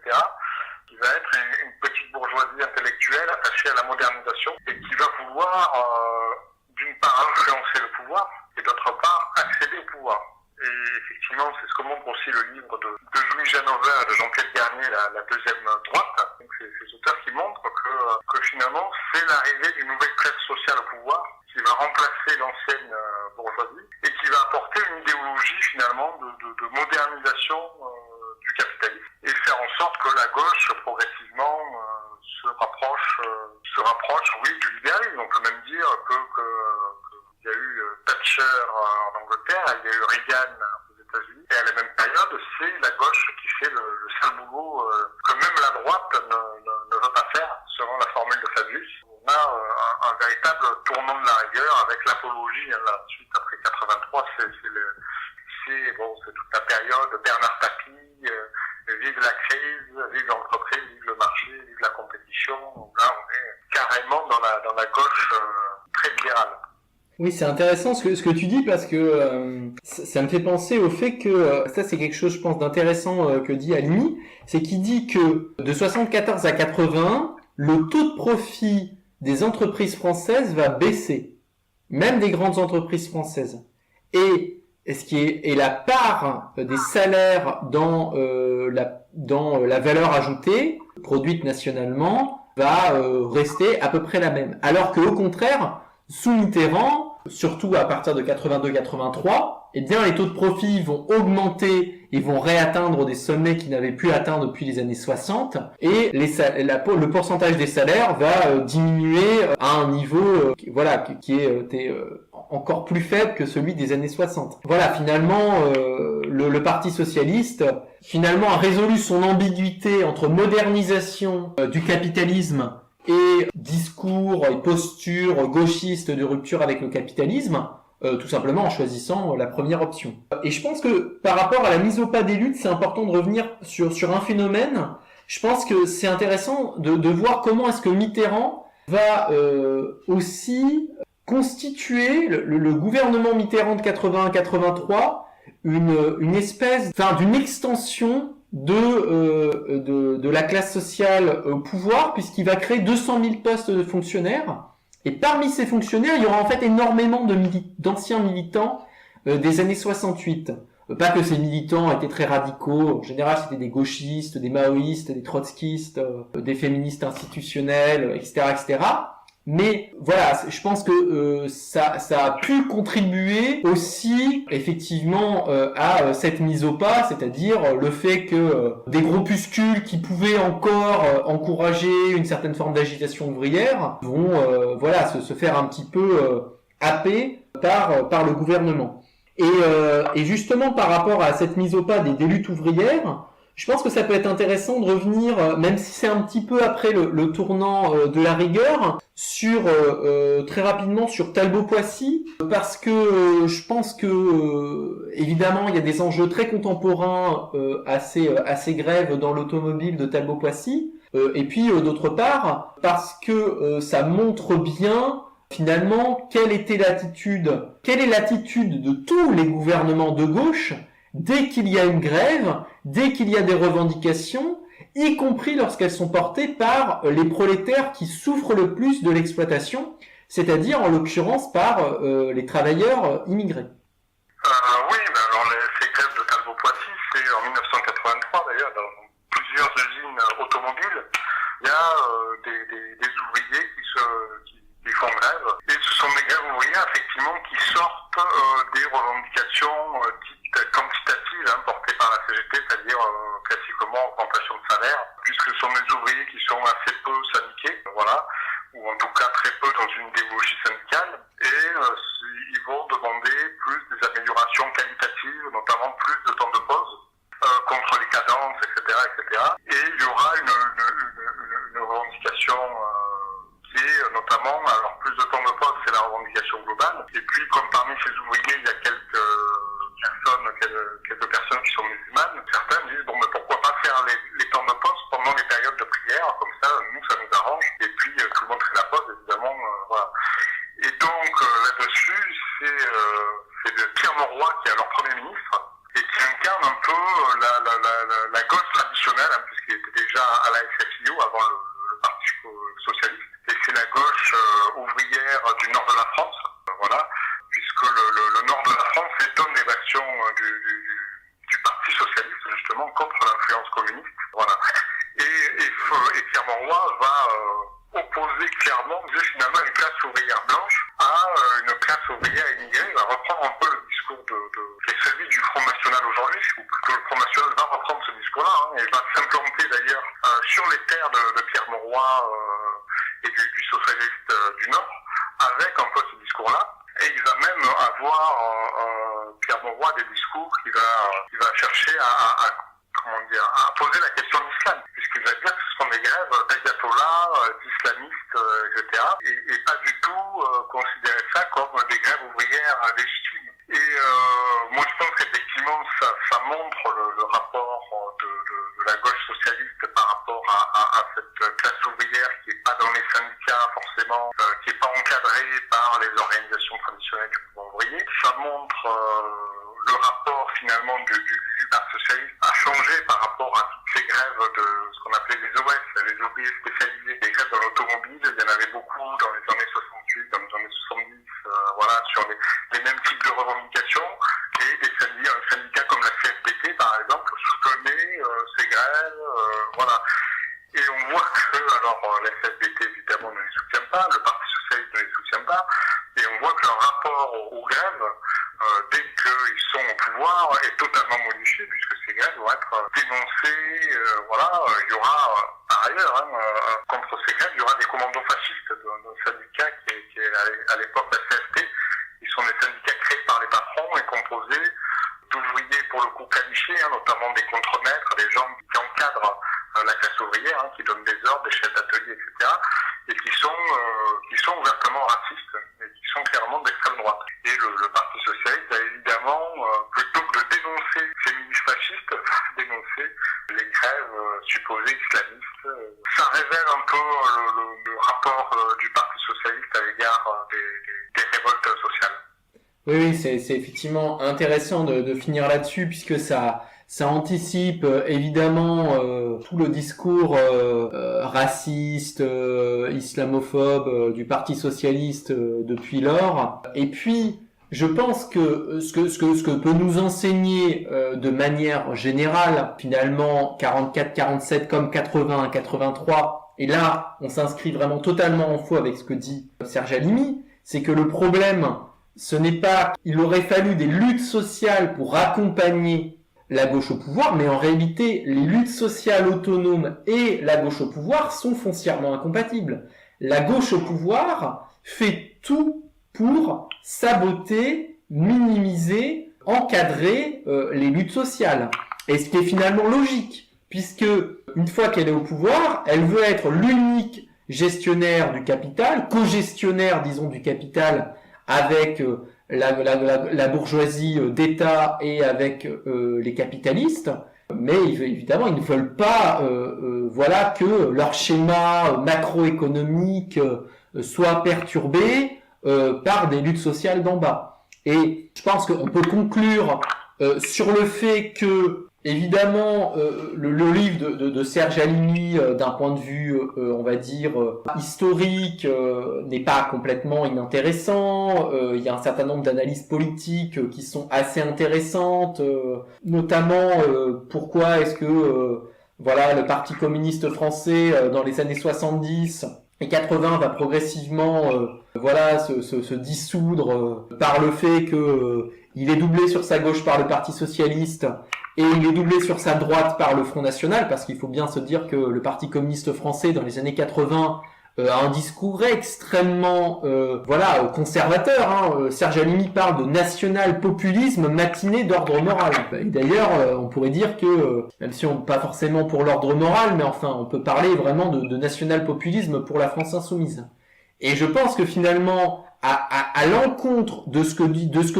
Speaker 4: qui va être une petite bourgeoisie intellectuelle attachée à la modernisation et qui va vouloir d'une part influencer le pouvoir et d'autre part accéder au pouvoir. Et effectivement, c'est ce que montre aussi le livre de Louis Janover et de Jean-Pierre Garnier, la deuxième droite. Donc c'est ces auteurs qui montrent que finalement c'est l'arrivée d'une nouvelle classe sociale au pouvoir qui va remplacer l'ancienne bourgeoisie et qui va apporter une idéologie finalement de modernisation du capitalisme et faire en sorte que la gauche progressivement se rapproche du libéralisme. On peut même dire qu'il y a eu Thatcher en Angleterre, il y a eu Reagan aux États-Unis, et à la même période, c'est la gauche qui fait le sale boulot que même la droite ne veut pas faire, selon la formule de Fabius. On a un véritable tournant de la rigueur avec l'apologie, la suite après 83, c'est toute la période Bernard Tapie, vive la crise, vive l'entreprise, vive le marché, vive la compétition. Donc là, on est carrément dans la gauche très libérale.
Speaker 3: Oui, c'est intéressant ce que tu dis parce que ça me fait penser au fait que ça c'est quelque chose je pense d'intéressant que dit Halimi, c'est qu'il dit que de 74 à 81, le taux de profit des entreprises françaises va baisser, même des grandes entreprises françaises. Et la part des salaires dans la valeur ajoutée produite nationalement va rester à peu près la même. Alors que au contraire, sous Mitterrand, surtout à partir de 82-83, eh bien les taux de profit vont augmenter et vont réatteindre des sommets qu'ils n'avaient pu atteindre depuis les années 60 et le pourcentage des salaires va diminuer à un niveau qui est encore plus faible que celui des années 60. Voilà, finalement le Parti socialiste finalement a résolu son ambiguïté entre modernisation du capitalisme et discours et posture gauchiste de rupture avec le capitalisme, tout simplement en choisissant la première option. Et je pense que par rapport à la mise au pas des luttes, c'est important de revenir sur un phénomène. Je pense que c'est intéressant de voir comment est-ce que Mitterrand va aussi constituer le gouvernement Mitterrand de 81-83 une espèce, d'une extension de la classe sociale au pouvoir, puisqu'il va créer 200 000 postes de fonctionnaires. Et parmi ces fonctionnaires, il y aura en fait énormément d'anciens militants des années 68. Pas que ces militants étaient très radicaux. En général, c'était des gauchistes, des maoïstes, des trotskistes, des féministes institutionnels, etc., etc. Mais voilà, je pense que ça a pu contribuer aussi effectivement à cette mise au pas, c'est-à-dire le fait que des groupuscules qui pouvaient encore encourager une certaine forme d'agitation ouvrière vont se faire un petit peu happer par le gouvernement. Et justement par rapport à cette mise au pas des luttes ouvrières, je pense que ça peut être intéressant de revenir, même si c'est un petit peu après le tournant de la rigueur, très rapidement sur Talbot-Poissy, parce que je pense que évidemment il y a des enjeux très contemporains à ces grèves dans l'automobile de Talbot-Poissy, et puis d'autre part parce que ça montre bien finalement quelle est l'attitude de tous les gouvernements de gauche dès qu'il y a une grève, dès qu'il y a des revendications, y compris lorsqu'elles sont portées par les prolétaires qui souffrent le plus de l'exploitation, c'est-à-dire en l'occurrence par les travailleurs immigrés.
Speaker 4: Oui, mais alors ces grèves de Talbot-Poissy, c'est en 1983 d'ailleurs, dans plusieurs usines automobiles, il y a des ouvriers qui font grève. Et ce sont des grèves ouvrières, effectivement, qui sortent des revendications dites quantitatives portées par la CGT, c'est-à-dire classiquement augmentation de salaire, puisque ce sont des ouvriers qui sont assez peu syndiqués, voilà, ou en tout cas très peu dans une idéologie syndicale, et ils vont demander plus des améliorations qualitatives, notamment plus de temps de pause, contre les cadences, etc., etc. Et il y aura une revendication qui est notamment, alors plus de temps de pause, c'est la revendication globale. Et puis, comme parmi ces ouvriers, il y a quelques personnes qui sont musulmanes, certains disent, bon, mais pourquoi pas faire les temps de pause pendant les périodes de prière, comme ça, nous, ça nous arrange. Et puis, tout le monde fait la pause, évidemment, voilà. Et donc, là-dessus, c'est Pierre Mauroy qui est alors Premier ministre, et qui incarne un peu la gauche traditionnelle, puisqu'il était déjà à la SFIO avant le Parti socialiste. Et c'est la gauche ouvrière du nord de la France, voilà, puisque le nord de la France étonne des actions du Parti socialiste, justement, contre l'influence communiste, voilà. Et Pierre Mauroy va opposer clairement, finalement, une classe ouvrière blanche à une classe ouvrière immigrée. Il va reprendre un peu le discours qui est celui du Front National aujourd'hui, ou plutôt le Front National va reprendre ce discours-là, et va s'implanter d'ailleurs sur les terres de Pierre Mauroy et du socialiste du Nord, avec un peu ce discours-là. Et il va même avoir, Pierre Mauroy, des discours qui va chercher à poser la question de l'islam, puisqu'il va dire que ce sont des grèves d'ayatollahs, d'islamistes, etc. Et pas du tout considérer ça comme des grèves ouvrières légitimes. Et moi je pense qu'effectivement ça montre le rapport de la gauche socialiste par rapport à cette classe ouvrière qui n'est pas dans les syndicats forcément, qui n'est pas encadrée par les organisations traditionnelles du mouvement ouvrier. Ça montre le rapport finalement du Parti socialiste a changé par rapport à toutes ces grèves de ce qu'on appelait les OS, les ouvriers spécialisés, des grèves dans l'automobile. Il y en avait beaucoup dans les années 68, dans les années 70, voilà, sur les mêmes types de revendications. Et un syndicat comme la CFDT, par exemple, soutenait ces grèves, voilà. Et on voit que, alors, la CFDT, évidemment, ne les soutient pas, le Parti socialiste ne les soutient pas, et on voit que leur rapport aux grèves, dès qu'ils sont au pouvoir, est totalement modifié, puisque ces grèves vont être dénoncées, voilà. Il y aura, par ailleurs, contre ces grèves, il y aura des commandos fascistes d'un syndicat qui est à l'époque la CFT. Ils sont des syndicats créés par les patrons et composés d'ouvriers, pour le coup, qualifiés, notamment des contremaîtres, des gens qui encadrent la classe ouvrière, qui donnent des ordres, des chefs d'atelier, etc., et qui sont ouvertement racistes, et qui sont clairement d'extrême droite. Et le Parti socialiste a évidemment, plutôt que de dénoncer ces milices fascistes, dénoncer les grèves supposées islamistes. Ça révèle un peu le rapport du Parti socialiste à l'égard des révoltes sociales.
Speaker 3: Oui, c'est effectivement intéressant de finir là-dessus, puisque ça anticipe évidemment tout le discours raciste, islamophobe du Parti socialiste depuis lors. Et puis, je pense que ce que peut nous enseigner de manière générale, finalement, 44-47 comme 80-83, et là, on s'inscrit vraiment totalement en faux avec ce que dit Serge Halimi, c'est que le problème, ce n'est pas qu'il aurait fallu des luttes sociales pour accompagner la gauche au pouvoir, mais en réalité, les luttes sociales autonomes et la gauche au pouvoir sont foncièrement incompatibles. La gauche au pouvoir fait tout pour saboter, minimiser, encadrer les luttes sociales. Et ce qui est finalement logique, puisque une fois qu'elle est au pouvoir, elle veut être l'unique gestionnaire du capital, co-gestionnaire, disons, du capital avec la bourgeoisie d'État et avec les capitalistes, mais évidemment ils ne veulent pas voilà, que leur schéma macroéconomique soit perturbé par des luttes sociales d'en bas. Et je pense qu'on peut conclure sur le fait que Évidemment, le livre de Serge Halimi, d'un point de vue, on va dire, historique, n'est pas complètement inintéressant. Il y a un certain nombre d'analyses politiques qui sont assez intéressantes, notamment pourquoi est-ce que voilà, le Parti communiste français, dans les années 70 et 80, va progressivement voilà, se dissoudre par le fait que il est doublé sur sa gauche par le Parti socialiste et il est doublé sur sa droite par le Front National, parce qu'il faut bien se dire que le Parti communiste français, dans les années 80, a un discours extrêmement voilà, conservateur. Hein. Serge Halimi parle de national-populisme matiné d'ordre moral. Et d'ailleurs, on pourrait dire que, même si on pas forcément pour l'ordre moral, mais enfin, on peut parler vraiment de national-populisme pour la France insoumise. Et je pense que finalement, à l'encontre de ce que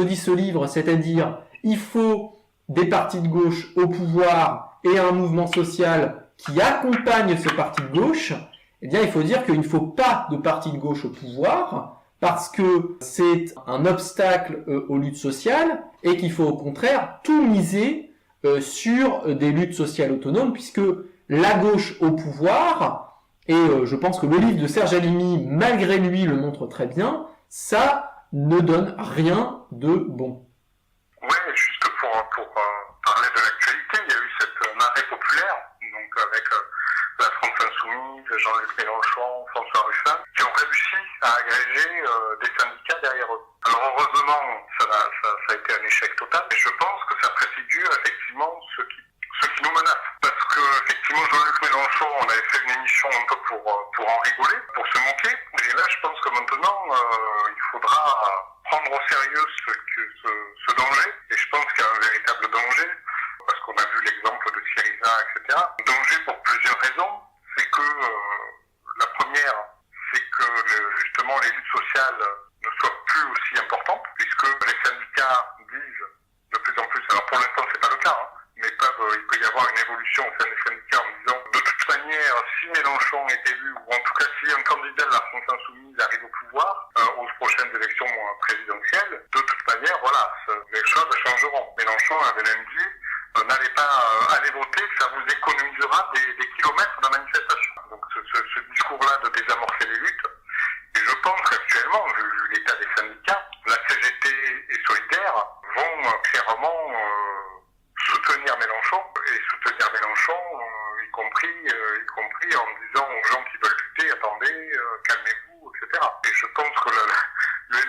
Speaker 3: dit ce livre, c'est-à-dire il faut des partis de gauche au pouvoir et un mouvement social qui accompagne ce parti de gauche, eh bien il faut dire qu'il ne faut pas de parti de gauche au pouvoir parce que c'est un obstacle aux luttes sociales et qu'il faut au contraire tout miser sur des luttes sociales autonomes, puisque la gauche au pouvoir, et je pense que le livre de Serge Halimi, malgré lui, le montre très bien, ça ne donne rien de bon.
Speaker 4: Oui, juste pour parler de l'actualité, il y a eu cette marée populaire, donc avec la France Insoumise, Jean-Luc Mélenchon, François Ruffin, qui ont réussi à agréger des syndicats derrière eux. Alors heureusement, ça a été un échec total, et je pense que ça préfigure effectivement ce qui nous menace. Parce que effectivement, Jean-Luc Mélenchon, on avait fait une émission un peu pour en rigoler, pour se moquer, et là je pense que maintenant, il faudra prendre au sérieux ce danger, et je pense qu'il y a un véritable danger, parce qu'on a vu l'exemple de Syriza, etc. Danger pour plusieurs raisons, c'est que la première, c'est que justement les luttes sociales ne soient plus aussi importantes, puisque les syndicats disent de plus en plus, alors pour l'instant c'est pas le cas, hein, mais il peut y avoir une évolution au sein des syndicats en disant, de toute manière, si Mélenchon est élu, ou en tout cas si un candidat de la France Insoumise arrive au pouvoir, aux prochaines élections présidentielles, de toute manière, voilà, les choses changeront. Mélenchon avait même dit, n'allez pas aller voter, ça vous économisera des kilomètres de manifestation. Donc ce discours-là de désamorcer les luttes, et je pense qu'actuellement, vu l'état des syndicats, la CGT et Solidaire vont clairement soutenir Mélenchon, y compris en disant aux gens qui veulent lutter, attendez, calmez-vous, etc. Et je pense que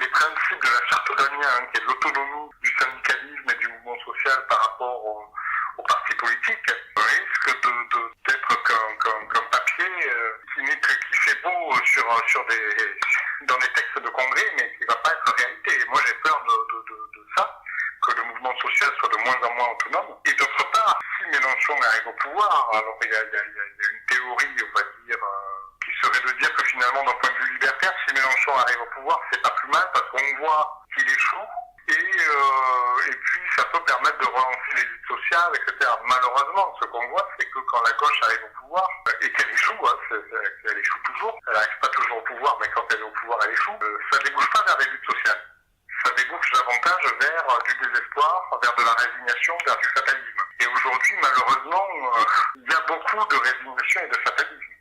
Speaker 4: les principes de la charte d'Amiens, qui est l'autonomie du syndicalisme et du mouvement social par rapport aux partis politiques, risquent d'être qu'un papier qui fait beau dans des textes de congrès, mais qui ne va pas être réalité. Et moi j'ai peur de ça, que le mouvement social soit de moins en moins autonome. Et d'autre part, si Mélenchon arrive au pouvoir, alors il y a une théorie, on va dire, qui serait de dire que finalement, d'un point de vue libertaire, si Mélenchon arrive au pouvoir, c'est pas plus mal, parce qu'on voit qu'il échoue, et puis ça peut permettre de relancer les luttes sociales, etc. Malheureusement, ce qu'on voit, c'est que quand la gauche arrive au pouvoir, et qu'elle échoue, elle échoue toujours, elle n'arrive pas toujours au pouvoir, mais quand elle est au pouvoir, elle échoue, ça débouche pas vers les luttes sociales. Ça débouche davantage vers du désespoir, vers de la résignation, vers du fatalisme. Et aujourd'hui, malheureusement, il y a beaucoup de résignation et de fatalisme.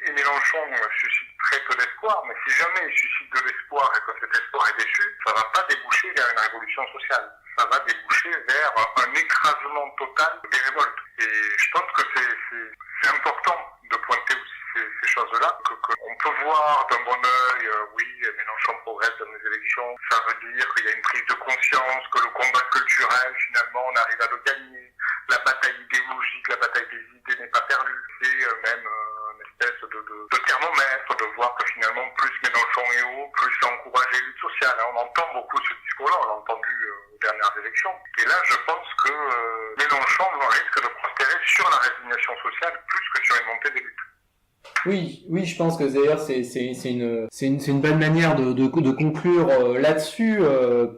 Speaker 4: Et Mélenchon suscite très peu d'espoir, mais si jamais il suscite de l'espoir et que cet espoir est déçu, ça ne va pas déboucher vers une révolution sociale. Ça va déboucher vers un écrasement total des révoltes. Et je pense que c'est important de pointer aussi ces choses-là, qu'on peut voir d'un bon œil, oui, Mélenchon progresse dans les élections, ça veut dire qu'il y a une prise de conscience, que le combat culturel, finalement, on arrive à le gagner, la bataille idéologique, la bataille des idées n'est pas perdue, c'est même une espèce de thermomètre, de voir que finalement, plus Mélenchon est haut, plus ça encourage les luttes sociales. On entend beaucoup ce discours-là, on l'a entendu aux dernières élections. Et là, je pense que Mélenchon risque de prospérer sur la résignation sociale plus que sur une montée des luttes.
Speaker 3: Oui, je pense que d'ailleurs c'est une bonne manière de conclure là-dessus,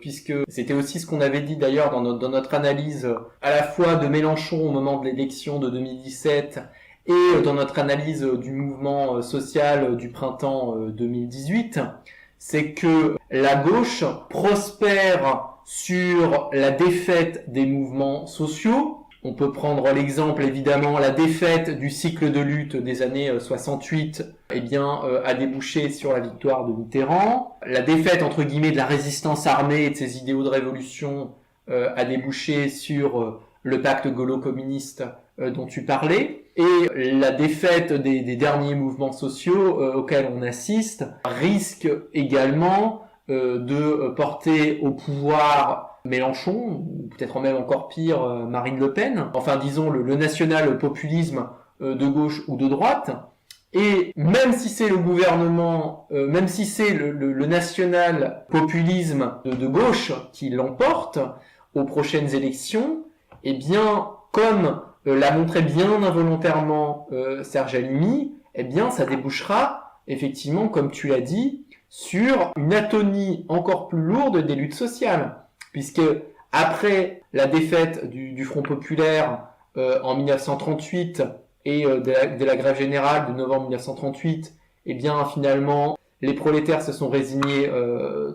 Speaker 3: puisque c'était aussi ce qu'on avait dit d'ailleurs dans notre analyse à la fois de Mélenchon au moment de l'élection de 2017 et dans notre analyse du mouvement social du printemps 2018, c'est que la gauche prospère sur la défaite des mouvements sociaux On peut prendre l'exemple, évidemment, la défaite du cycle de lutte des années 68, a débouché sur la victoire de Mitterrand. La défaite, entre guillemets, de la résistance armée et de ses idéaux de révolution a débouché sur le pacte gaulo-communiste dont tu parlais. Et la défaite des derniers mouvements sociaux auxquels on assiste risque également de porter au pouvoir Mélenchon, ou peut-être même encore pire Marine Le Pen, enfin disons le national-populisme de gauche ou de droite. Et même si c'est le gouvernement, même si c'est le national-populisme de gauche qui l'emporte aux prochaines élections, eh bien, comme l'a montré bien involontairement Serge Halimi, eh bien, ça débouchera, effectivement, comme tu l'as dit, sur une atonie encore plus lourde des luttes sociales. Puisque après la défaite du Front populaire en 1938 et de la grève générale de novembre 1938, eh bien finalement les prolétaires se sont résignés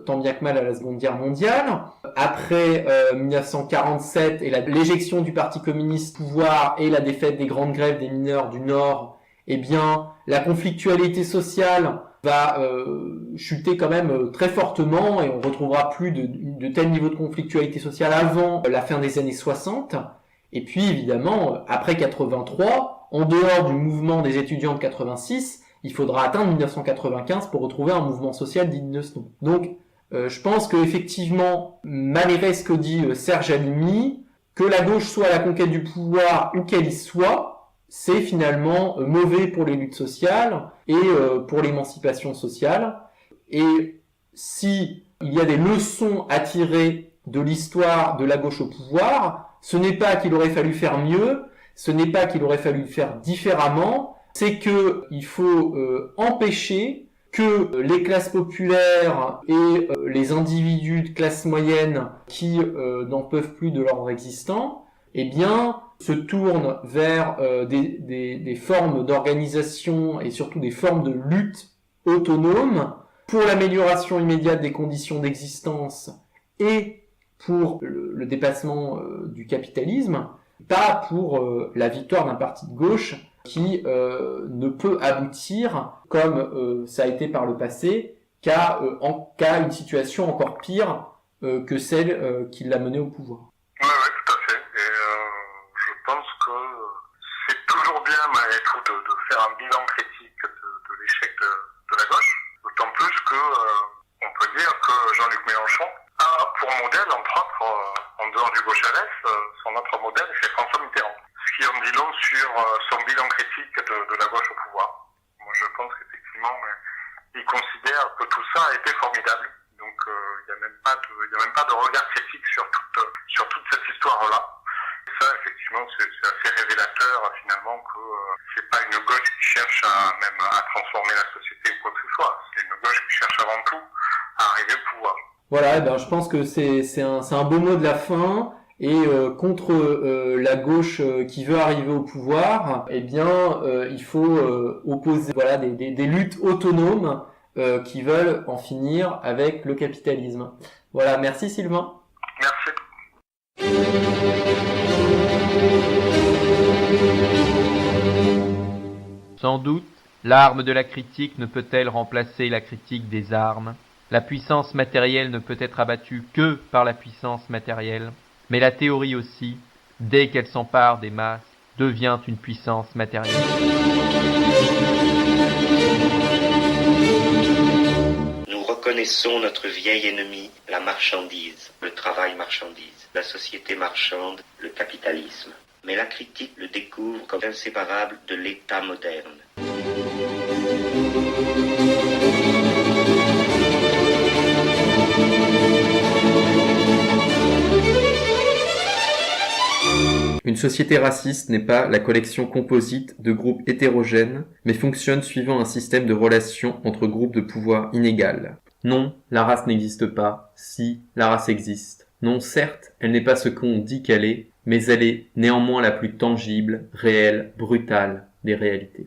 Speaker 3: tant bien que mal à la Seconde Guerre mondiale. Après 1947 et l'éjection du Parti communiste au pouvoir et la défaite des grandes grèves des mineurs du Nord, eh bien la conflictualité sociale va chuter quand même très fortement et on retrouvera plus de tels niveaux de conflictualité sociale avant la fin des années 60. Et puis évidemment, après 83, en dehors du mouvement des étudiants de 86, il faudra atteindre 1995 pour retrouver un mouvement social digne de ce nom. Donc je pense que effectivement, malgré ce que dit Serge Halimi, que la gauche soit à la conquête du pouvoir ou qu'elle y soit, c'est finalement mauvais pour les luttes sociales et pour l'émancipation sociale. Et si il y a des leçons à tirer de l'histoire de la gauche au pouvoir, ce n'est pas qu'il aurait fallu faire mieux, ce n'est pas qu'il aurait fallu faire différemment, c'est que il faut empêcher que les classes populaires et les individus de classe moyenne qui n'en peuvent plus de l'ordre existant, eh bien, se tournent vers des formes d'organisation et surtout des formes de lutte autonomes pour l'amélioration immédiate des conditions d'existence et pour le dépassement du capitalisme, pas pour la victoire d'un parti de gauche qui ne peut aboutir, comme ça a été par le passé, qu'à une situation encore pire que celle qui l'a mené au pouvoir.
Speaker 4: Oui, tout à fait. Et je pense que c'est toujours bien, malgré tout, de faire un bilan critique de l'échec de la gauche. D'autant plus que on peut dire que Jean-Luc Mélenchon a pour modèle, entre autres, en dehors du gauche à l'Est, son autre modèle, c'est François Mitterrand. Ce qui en dit long sur son bilan critique de la gauche au pouvoir. Moi, je pense qu'effectivement, il considère que tout ça a été formidable. Donc, il n'y a même pas de regard critique sur toute cette histoire-là. Et ça, effectivement, c'est assez révélateur, finalement, que c'est pas une gauche qui cherche à transformer la société ou quoi que ce soit. C'est une gauche qui cherche avant tout à arriver au pouvoir.
Speaker 3: Voilà, je pense que c'est un beau mot de la fin. Et contre la gauche qui veut arriver au pouvoir, eh bien, il faut opposer des luttes autonomes qui veulent en finir avec le capitalisme. Voilà, merci Sylvain.
Speaker 4: Merci.
Speaker 1: Sans doute, l'arme de la critique ne peut-elle remplacer la critique des armes. La puissance matérielle ne peut être abattue que par la puissance matérielle. Mais la théorie aussi, dès qu'elle s'empare des masses, devient une puissance matérielle.
Speaker 2: Nous reconnaissons notre vieil ennemi, la marchandise, le travail marchandise, la société marchande, le capitalisme. Mais la critique le découvre comme inséparable de l'État moderne.
Speaker 3: Une société raciste n'est pas la collection composite de groupes hétérogènes, mais fonctionne suivant un système de relations entre groupes de pouvoir inégales. Non, la race n'existe pas. Si, la race existe. Non, certes, elle n'est pas ce qu'on dit qu'elle est, mais elle est néanmoins la plus tangible, réelle, brutale des réalités.